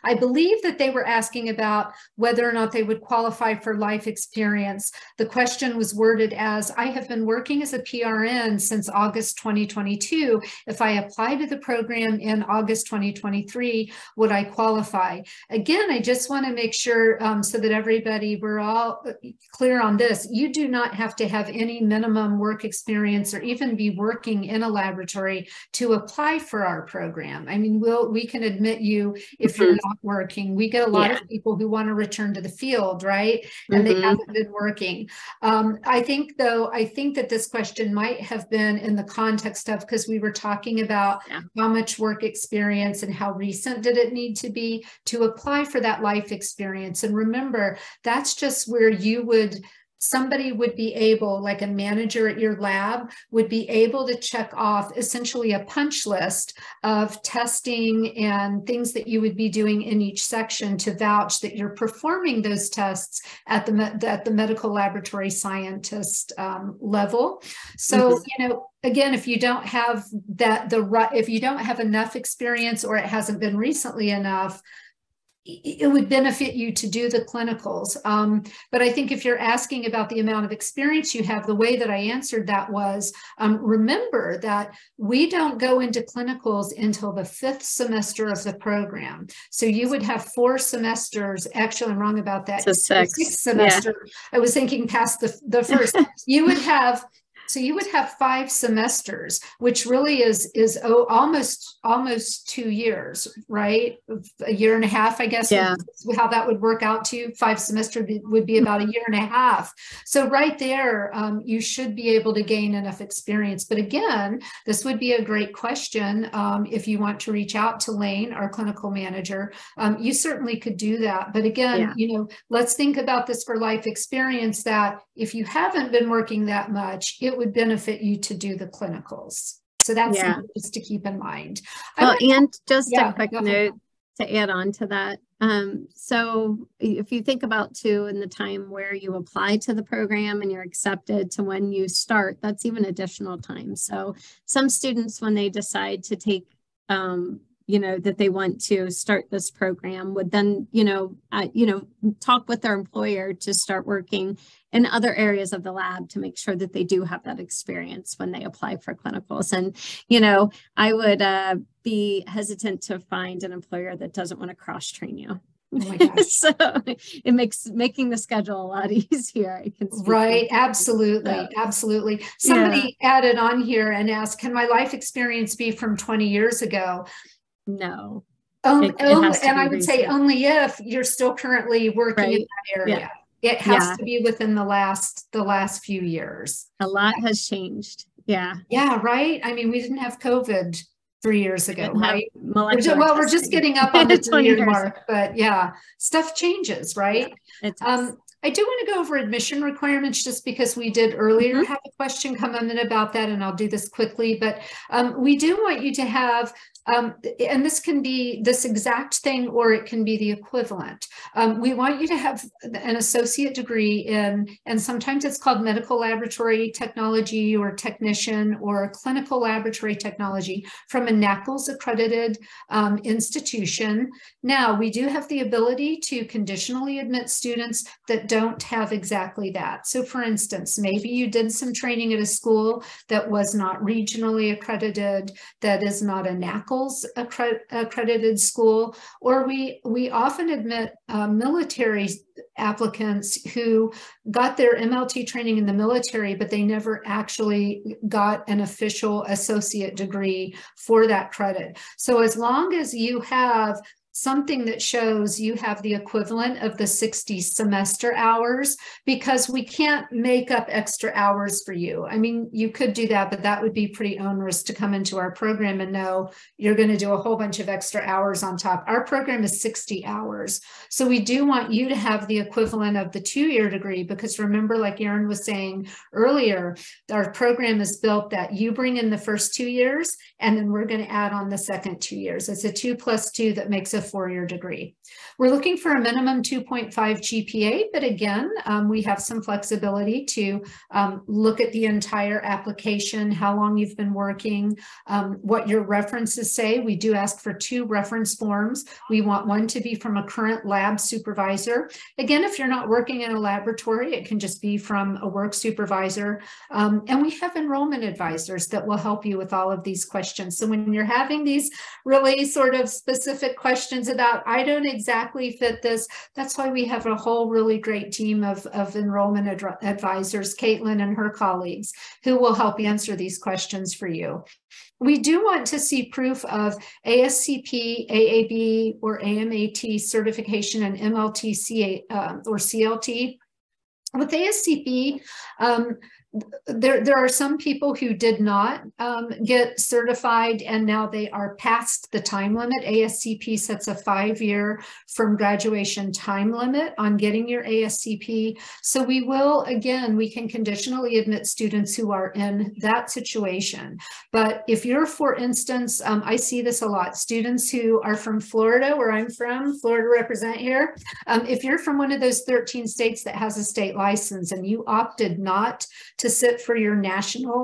I believe that they were asking about whether or not they would qualify for life experience. The question was worded as, I have been working as a PRN since August 2022. If I apply to the program in August 2023, would I qualify? Again, I just want to make sure so that everybody, we're all clear on this. You do not have to have any minimum work experience or even be working in a laboratory to apply for our program. I mean, we can admit you if you're not working. We get a lot of people who want to return to the field, right? And they haven't been working. I think that this question might have been in the context of, because we were talking about how much work experience and how recent did it need to be to apply for that life experience. And remember, that's just where somebody would be able, like a manager at your lab, would be able to check off essentially a punch list of testing and things that you would be doing in each section to vouch that you're performing those tests at the medical laboratory scientist level. So, again, if you don't have if you don't have enough experience, or it hasn't been recently enough, it would benefit you to do the clinicals. But I think if you're asking about the amount of experience you have, the way that I answered that was, remember that we don't go into clinicals until the 5th semester of the program. So you would have 4 semesters. Actually, I'm wrong about that. So 6th semester. Yeah. I was thinking past the first. You would have 5 semesters, which really is almost 2 years, right? A year and a half, I guess, how that would work out to. 5 semesters would be about a year and a half. So right there, you should be able to gain enough experience. But again, this would be a great question. If you want to reach out to Lane, our clinical manager, you certainly could do that. But again, let's think about this for life experience, that if you haven't been working that much, it would benefit you to do the clinicals. So that's something just to keep in mind. Well, and just a quick note to add on to that. So if you think about too, in the time where you apply to the program and you're accepted to when you start, that's even additional time. So some students, when they decide to take that they want to start this program, would then, talk with their employer to start working in other areas of the lab to make sure that they do have that experience when they apply for clinicals. And, I would be hesitant to find an employer that doesn't want to cross-train you. Oh my gosh. So it makes making the schedule a lot easier. I can speak right. Absolutely. Absolutely. Somebody added on here and asked, can my life experience be from 20 years ago? No. And I would say only if you're still currently working in that area. Yeah. It has to be within the last few years. A lot has changed. Yeah. Yeah, right. I mean, we didn't have COVID 3 years ago, right? We're just getting up on the 3-year mark, but yeah, stuff changes, right? Yeah, I do want to go over admission requirements just because we did earlier have a question come in about that, and I'll do this quickly, but we do want you to have and this can be this exact thing, or it can be the equivalent. We want you to have an associate degree in, and sometimes it's called medical laboratory technology or technician or clinical laboratory technology, from a NACLS accredited institution. Now, we do have the ability to conditionally admit students that don't have exactly that. So for instance, maybe you did some training at a school that was not regionally accredited, that is not a NACLS accredited school, or we often admit military applicants who got their MLT training in the military, but they never actually got an official associate degree for that credit. So as long as you have something that shows you have the equivalent of the 60 semester hours, because we can't make up extra hours for you. I mean, you could do that, but that would be pretty onerous to come into our program and know you're going to do a whole bunch of extra hours on top. Our program is 60 hours. So we do want you to have the equivalent of the 2-year degree, because remember, like Erin was saying earlier, our program is built that you bring in the first 2 years, and then we're going to add on the second 2 years. It's a 2 + 2 that makes a 4-year degree. We're looking for a minimum 2.5 GPA, but again, we have some flexibility to look at the entire application, how long you've been working, what your references say. We do ask for 2 reference forms. We want one to be from a current lab supervisor. Again, if you're not working in a laboratory, it can just be from a work supervisor. And we have enrollment advisors that will help you with all of these questions. So when you're having these really sort of specific questions about, I don't exactly fit this, that's why we have a whole really great team of enrollment advisors, Caitlin and her colleagues, who will help answer these questions for you. We do want to see proof of ASCP, AAB, or AMAT certification and MLT or CLT. With ASCP, there are some people who did not get certified, and now they are past the time limit. ASCP sets a 5-year from graduation time limit on getting your ASCP. So we will, again, we can conditionally admit students who are in that situation. But if you're, for instance, I see this a lot, students who are from Florida, where I'm from, Florida represent here. If you're from one of those 13 states that has a state license and you opted not to sit for your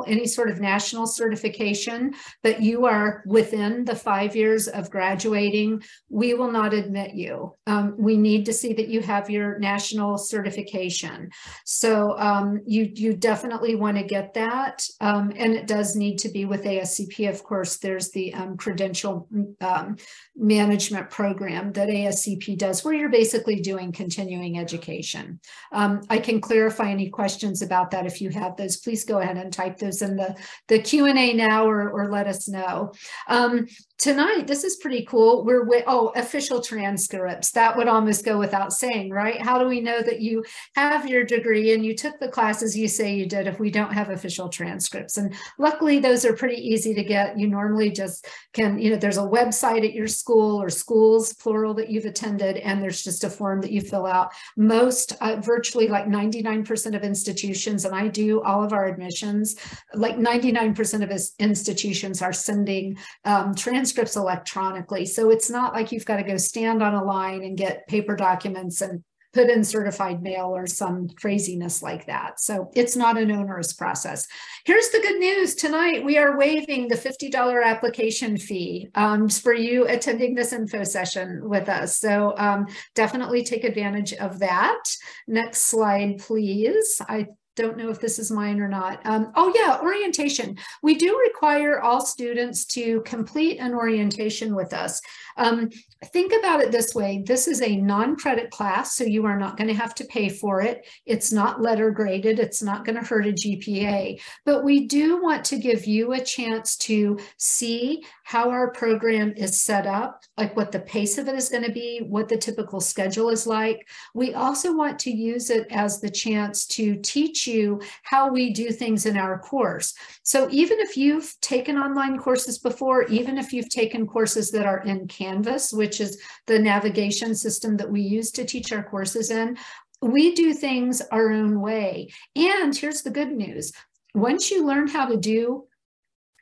any sort of national certification, but you are within the 5 years of graduating, we will not admit you. We need to see that you have your national certification. So you definitely want to get that. And it does need to be with ASCP. Of course, there's the credential management program that ASCP does, where you're basically doing continuing education. I can clarify any questions about that if you have those. Please go ahead and type those in the Q&A now, or let us know. Tonight, this is pretty cool. Official transcripts. That would almost go without saying, right? How do we know that you have your degree and you took the classes you say you did if we don't have official transcripts? And luckily, those are pretty easy to get. You normally just can, there's a website at your school, or schools, plural, that you've attended, and there's just a form that you fill out. Most, virtually like 99% of institutions, and I do all of our admissions, like 99% of institutions are sending transcripts electronically. So it's not like you've got to go stand on a line and get paper documents and put in certified mail or some craziness like that. So it's not an onerous process. Here's the good news. Tonight, we are waiving the $50 application fee for you attending this info session with us. So definitely take advantage of that. Next slide, please. I don't know if this is mine or not. Oh yeah, orientation. We do require all students to complete an orientation with us. Think about it this way. This is a non-credit class, so you are not going to have to pay for it. It's not letter graded. It's not going to hurt a GPA. But we do want to give you a chance to see how our program is set up, like what the pace of it is going to be, what the typical schedule is like. We also want to use it as the chance to teach you how we do things in our course. So even if you've taken online courses before, even if you've taken courses that are in Canvas, which is the navigation system that we use to teach our courses in, we do things our own way. And here's the good news. Once you learn how to do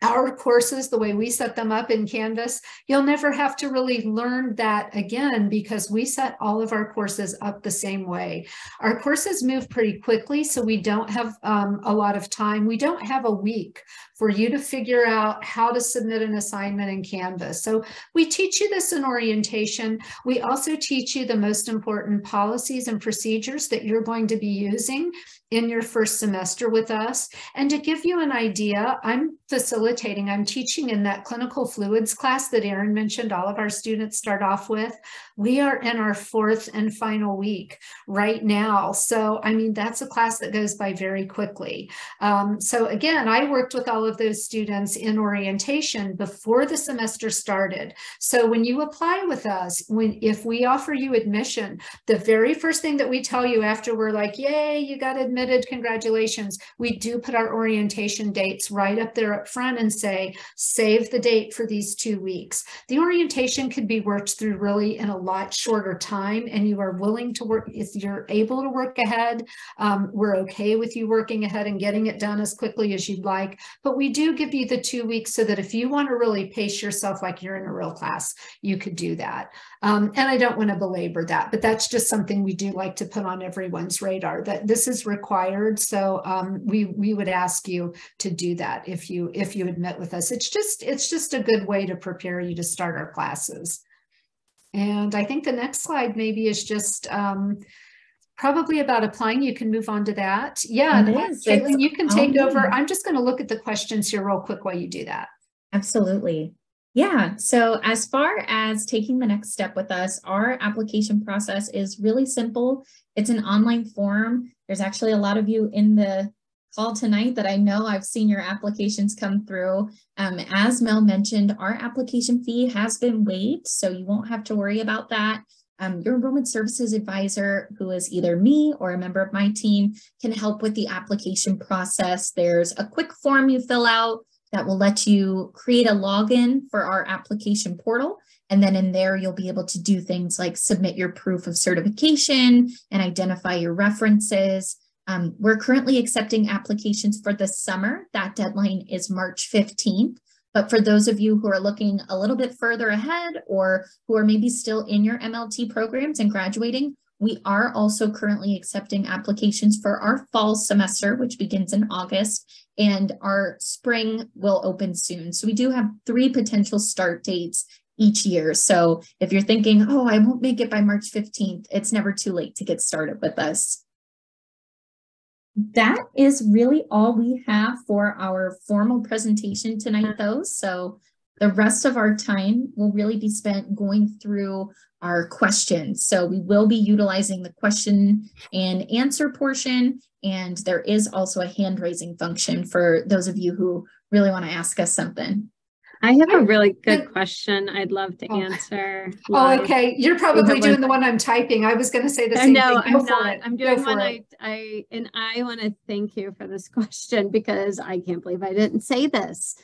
our courses the way we set them up in Canvas, you'll never have to really learn that again, because we set all of our courses up the same way. Our courses move pretty quickly, so we don't have a lot of time. We don't have a week for you to figure out how to submit an assignment in Canvas. So we teach you this in orientation. We also teach you the most important policies and procedures that you're going to be using in your first semester with us. And to give you an idea, I'm teaching in that clinical fluids class that Erin mentioned all of our students start off with. We are in our 4th and final week right now. So, I mean, that's a class that goes by very quickly. So again, I worked with all of those students in orientation before the semester started. So when you apply with us, if we offer you admission, the very first thing that we tell you after we're like, yay, you got admitted, congratulations, we do put our orientation dates right up there up front and say, save the date for these 2 weeks. The orientation could be worked through really in a lot shorter time, and you are willing to work, if you're able to work ahead, we're okay with you working ahead and getting it done as quickly as you'd like. But we do give you the 2 weeks so that if you want to really pace yourself like you're in a real class, you could do that. And I don't want to belabor that, but that's just something we do like to put on everyone's radar, that this is required. So we would ask you to do that if you admit with us. It's just a good way to prepare you to start our classes. And I think the next slide maybe is just probably about applying. You can move on to that. Yeah, Caitlin, you can take over. I'm just going to look at the questions here real quick while you do that. Absolutely. Yeah. So as far as taking the next step with us, our application process is really simple. It's an online form. There's actually a lot of you in the call tonight that I know I've seen your applications come through. As Mel mentioned, our application fee has been waived, so you won't have to worry about that. Your enrollment services advisor, who is either me or a member of my team, can help with the application process. There's a quick form you fill out that will let you create a login for our application portal. And then in there, you'll be able to do things like submit your proof of certification and identify your references. We're currently accepting applications for the summer. That deadline is March 15th. But for those of you who are looking a little bit further ahead or who are maybe still in your MLT programs and graduating, we are also currently accepting applications for our fall semester, which begins in August, and our spring will open soon. So we do have 3 potential start dates each year. So if you're thinking, oh, I won't make it by March 15th, it's never too late to get started with us. That is really all we have for our formal presentation tonight, though. So the rest of our time will really be spent going through our questions. So we will be utilizing the question and answer portion, and there is also a hand raising function for those of you who really want to ask us something. I have a really good question I'd love to answer. Oh, okay. You're probably doing the one I'm typing. I was going to say the same thing. No, I'm not. I'm doing one I want to thank you for this question because I can't believe I didn't say this.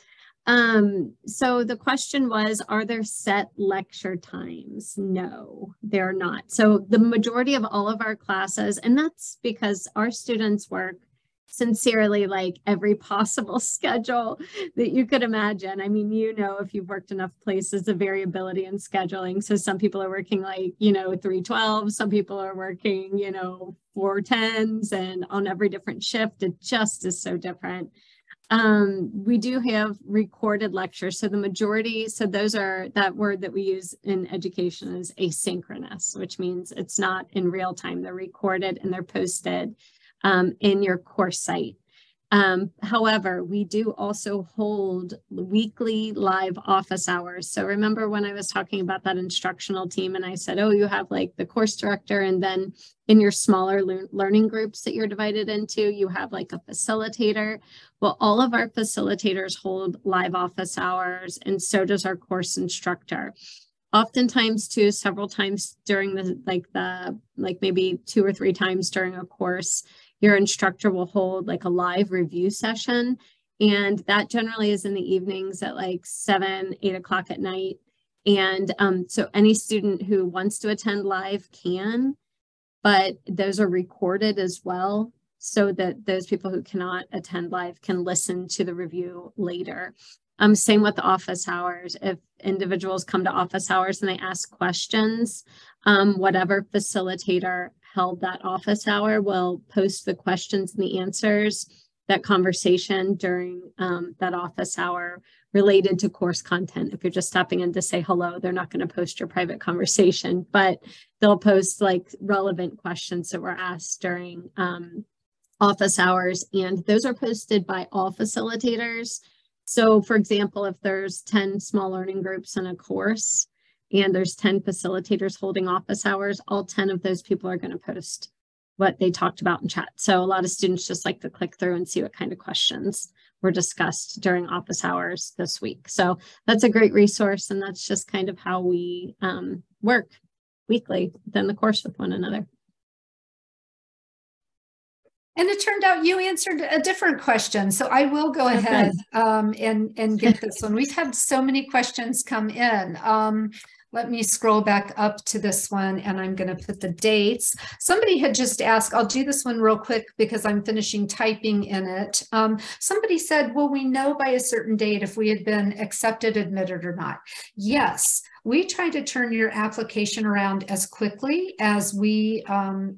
So the question was, are there set lecture times? No, they're not. So the majority of all of our classes, and that's because our students work sincerely like every possible schedule that you could imagine. I mean, you know, if you've worked enough places, the variability in scheduling. So some people are working like, 312, some people are working, 410s, and on every different shift, it just is so different. We do have recorded lectures. So the majority, so those are, that word that we use in education is asynchronous, which means it's not in real time. They're recorded and they're posted in your course site. However, we do also hold weekly live office hours. So remember when I was talking about that instructional team and I said, oh, you have like the course director, and then in your smaller learning groups that you're divided into, you have like a facilitator. Well, all of our facilitators hold live office hours, and so does our course instructor. Oftentimes too, several times during like maybe 2 or 3 times during a course, your instructor will hold like a live review session. And that generally is in the evenings at like 7, 8 o'clock at night. And so any student who wants to attend live can, but those are recorded as well, so that those people who cannot attend live can listen to the review later. Same with the office hours. If individuals come to office hours and they ask questions, whatever facilitator held that office hour will post the questions and the answers, that conversation during that office hour related to course content. If you're just stopping in to say hello, they're not going to post your private conversation, but they'll post like relevant questions that were asked during office hours. And those are posted by all facilitators. So for example, if there's 10 small learning groups in a course and there's 10 facilitators holding office hours, all 10 of those people are going to post what they talked about in chat. So a lot of students just like to click through and see what kind of questions were discussed during office hours this week. So that's a great resource. And that's just kind of how we work weekly within the course with one another. And it turned out you answered a different question. So I will go ahead and get this one. We've had so many questions come in. Let me scroll back up to this one, and I'm going to put the dates. Somebody had just asked, I'll do this one real quick because I'm finishing typing in it. Somebody said, will we know by a certain date if we had been accepted, admitted, or not? Yes. We try to turn your application around as quickly as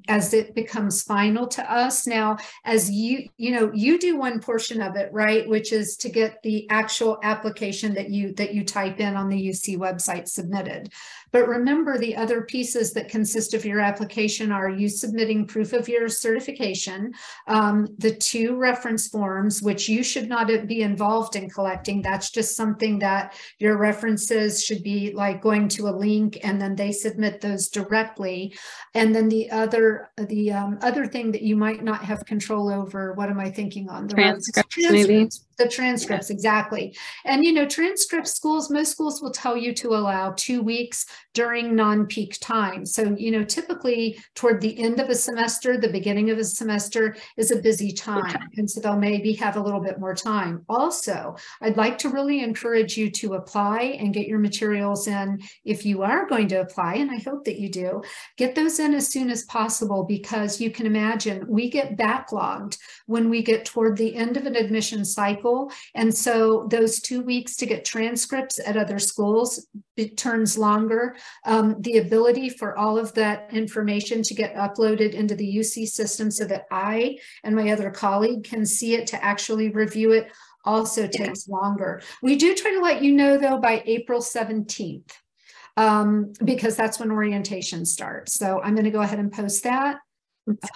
as it becomes final to us. Now, as you do one portion of it, right, which is to get the actual application that you type in on the UC website submitted. But remember, the other pieces that consist of your application are you submitting proof of your certification, the 2 reference forms, which you should not be involved in collecting. That's just something that your references should be like going to a link, and then they submit those directly. And then the other thing that you might not have control over, what am I thinking on? The transcripts, maybe. The transcripts, exactly. And transcript schools, most schools will tell you to allow 2 weeks during non-peak time. So, typically toward the end of a semester, the beginning of a semester is a busy time. And so they'll maybe have a little bit more time. Also, I'd like to really encourage you to apply and get your materials in. If you are going to apply, and I hope that you do, get those in as soon as possible, because you can imagine we get backlogged when we get toward the end of an admission cycle. And so those 2 weeks to get transcripts at other schools, it turns longer. The ability for all of that information to get uploaded into the UC system so that I and my other colleague can see it to actually review it also takes longer. We do try to let you know, though, by April 17th, because that's when orientation starts. So I'm going to go ahead and post that.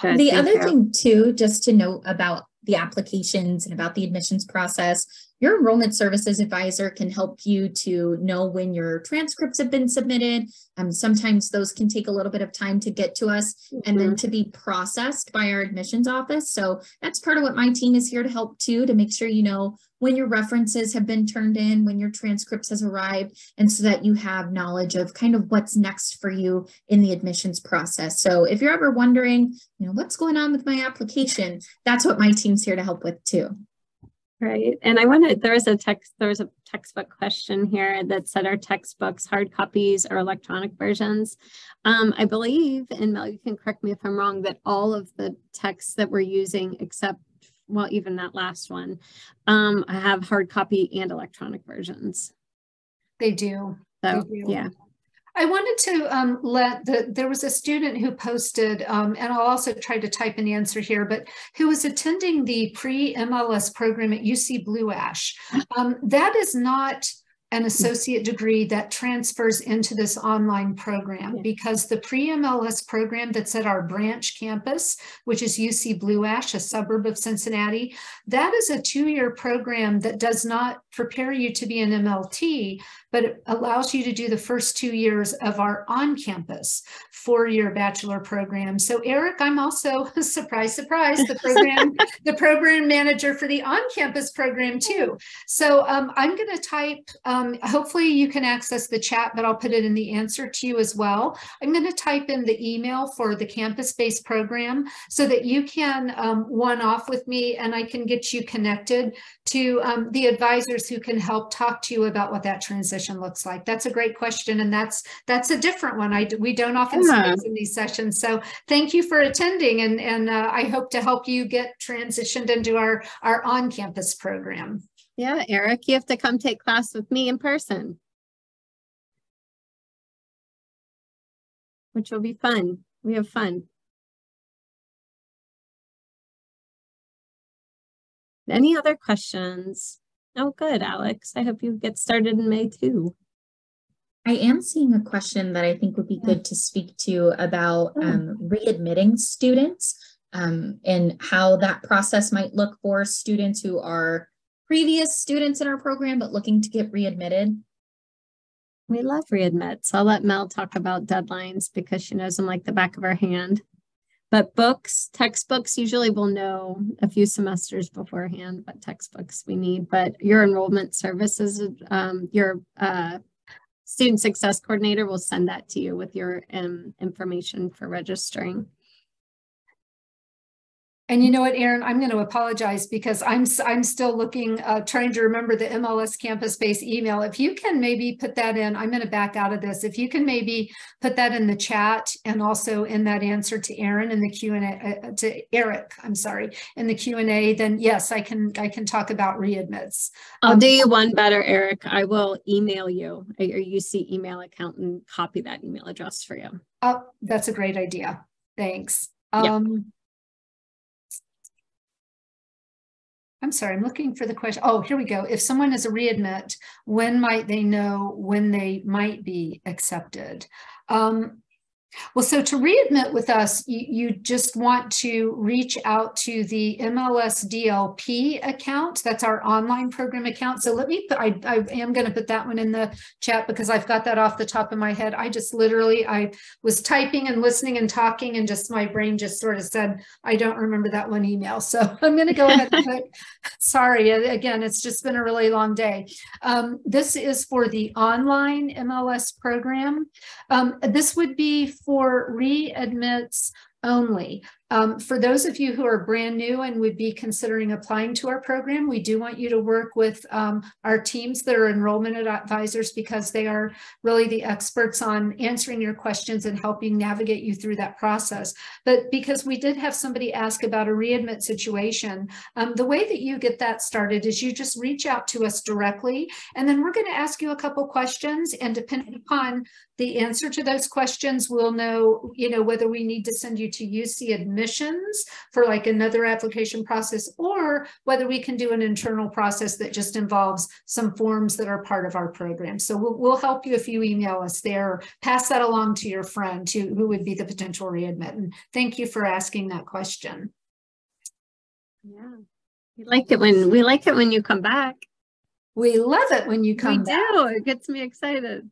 The other thing, too, just to note about the applications and about the admissions process, your enrollment services advisor can help you to know when your transcripts have been submitted. Sometimes those can take a little bit of time to get to us and then to be processed by our admissions office. So that's part of what my team is here to help too, to make sure you know when your references have been turned in, when your transcripts has arrived, and so that you have knowledge of kind of what's next for you in the admissions process. So if you're ever wondering, what's going on with my application, that's what my team's here to help with too. Right. And there was a textbook question here that said, are textbooks hard copies or electronic versions? I believe, and Mel, you can correct me if I'm wrong, that all of the texts that we're using, except, well, even that last one, have hard copy and electronic versions. They do. So, they do. Yeah. I wanted to there was a student who posted, and I'll also try to type an answer here, but who was attending the pre-MLS program at UC Blue Ash. That is not an associate degree that transfers into this online program, because the pre-MLS program that's at our branch campus, which is UC Blue Ash, a suburb of Cincinnati, that is a 2-year program that does not prepare you to be an MLT, but it allows you to do the first 2 years of our on-campus 4-year bachelor program. So Eric, I'm also, surprise, surprise, the program manager for the on-campus program too. So I'm going to type, hopefully you can access the chat, but I'll put it in the answer to you as well. I'm going to type in the email for the campus-based program so that you can one-off with me, and I can get you connected to the advisors who can help talk to you about what that transition looks like. That's a great question, and that's a different one. We don't often see this in these sessions. So thank you for attending, and I hope to help you get transitioned into our on-campus program. Yeah, Eric, you have to come take class with me in person, which will be fun. We have fun. Any other questions? Oh, good, Alex. I hope you get started in May too. I am seeing a question that I think would be good to speak to about readmitting students and how that process might look for students who are previous students in our program but looking to get readmitted. We love readmits. I'll let Mel talk about deadlines because she knows them like the back of her hand. But textbooks, usually we'll know a few semesters beforehand what textbooks we need. But your enrollment services, your student success coordinator will send that to you with your information for registering. And you know what, Erin, I'm going to apologize because I'm still looking, trying to remember the MLS campus-based email. If you can maybe put that in, I'm going to back out of this. If you can maybe put that in the chat and also in that answer to Erin in the Q&A, to Eric, I'm sorry, in the Q&A, then yes, I can talk about readmits. I'll do you one better, Eric. I will email you your UC email account and copy that email address for you. Oh, that's a great idea. Thanks. Yep. I'm sorry, I'm looking for the question. Oh, here we go. If someone is a readmit, when might they know when they might be accepted? Well, so to readmit with us, you just want to reach out to the MLS DLP account. That's our online program account. So let me put, I am going to put that one in the chat because I've got that off the top of my head. I just literally, I was typing and listening and talking and just my brain just sort of said, I don't remember that one email. So I'm going to go ahead and put, sorry, again, it's just been a really long day. This is for the online MLS program. This would be for readmits only. For those of you who are brand new and would be considering applying to our program, we do want you to work with our teams that are enrollment advisors because they are really the experts on answering your questions and helping navigate you through that process. But because we did have somebody ask about a readmit situation, the way that you get that started is you just reach out to us directly, and then we're going to ask you a couple questions, and depending upon the answer to those questions, we'll know, whether we need to send you to UC admissions for like another application process, or whether we can do an internal process that just involves some forms that are part of our program. So we'll help you if you email us there, pass that along to your friend who would be the potential readmit. And thank you for asking that question. Yeah, we like it when you come back. We love it when you come back. We do. It gets me excited.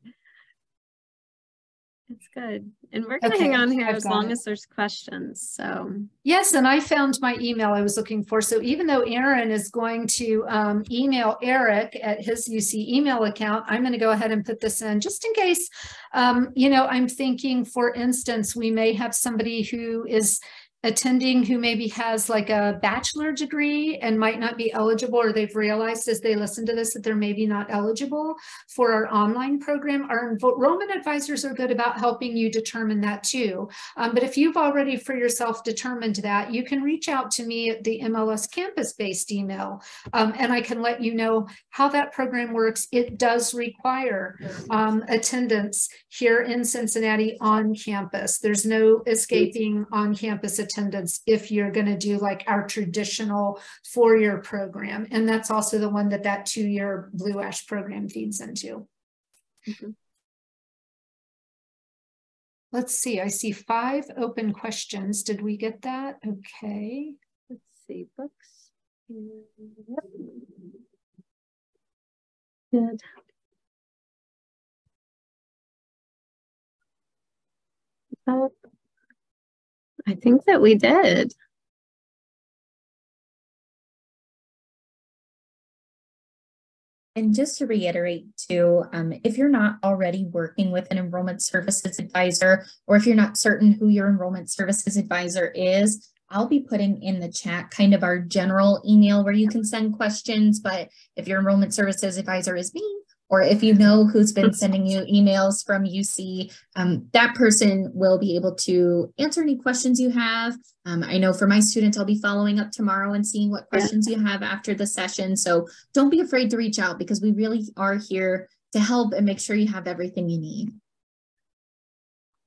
It's good. And we're going to hang on here as long as there's questions. So yes, and I found my email I was looking for. So even though Erin is going to email Eric at his UC email account, I'm going to go ahead and put this in just in case, I'm thinking, for instance, we may have somebody who is attending who maybe has like a bachelor degree and might not be eligible, or they've realized as they listen to this that they're maybe not eligible for our online program. Our enrollment advisors are good about helping you determine that too. But if you've already for yourself determined that, you can reach out to me at the MLS campus-based email, and I can let you know how that program works. It does require attendance here in Cincinnati on campus. There's no escaping on-campus attendance. attendance if you're going to do like our traditional 4-year program. And that's also the one that 2-year Blue Ash program feeds into. Mm-hmm. Let's see, I see 5 open questions. Did we get that? Okay. Let's see, books. Good. I think that we did. And just to reiterate too, if you're not already working with an enrollment services advisor, or if you're not certain who your enrollment services advisor is, I'll be putting in the chat kind of our general email where you can send questions. But if your enrollment services advisor is me, or if you know who's been sending you emails from UC, that person will be able to answer any questions you have. I know for my students, I'll be following up tomorrow and seeing what questions you have after the session. So don't be afraid to reach out, because we really are here to help and make sure you have everything you need.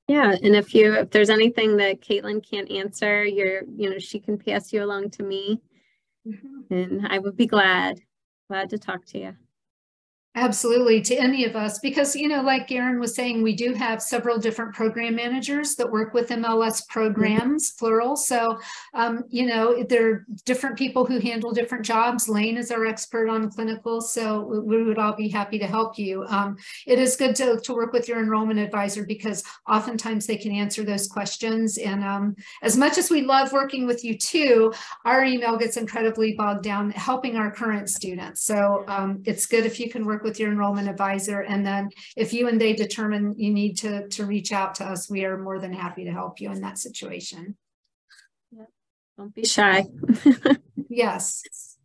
Yeah, and if there's anything that Caitlin can't answer, she can pass you along to me, and I would be glad to talk to you. Absolutely, to any of us, because, like Erin was saying, we do have several different program managers that work with MLS programs, plural. So, there are different people who handle different jobs. Lane is our expert on clinical, so we would all be happy to help you. It is good to work with your enrollment advisor, because oftentimes they can answer those questions. And as much as we love working with you too, our email gets incredibly bogged down helping our current students. So it's good if you can work with your enrollment advisor, and then if you and they determine you need to reach out to us, we are more than happy to help you in that situation. Yeah. Don't be shy. Yes.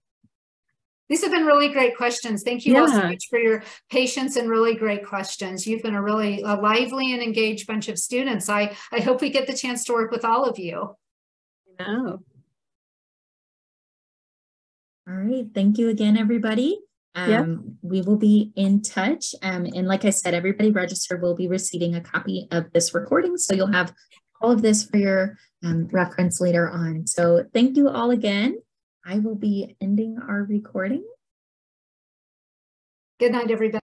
These have been really great questions. Thank you all so much for your patience and really great questions. You've been a really lively and engaged bunch of students. I hope we get the chance to work with all of you. I know. All right. Thank you again, everybody. We will be in touch. And like I said, everybody registered will be receiving a copy of this recording. So you'll have all of this for your reference later on. So thank you all again. I will be ending our recording. Good night, everybody.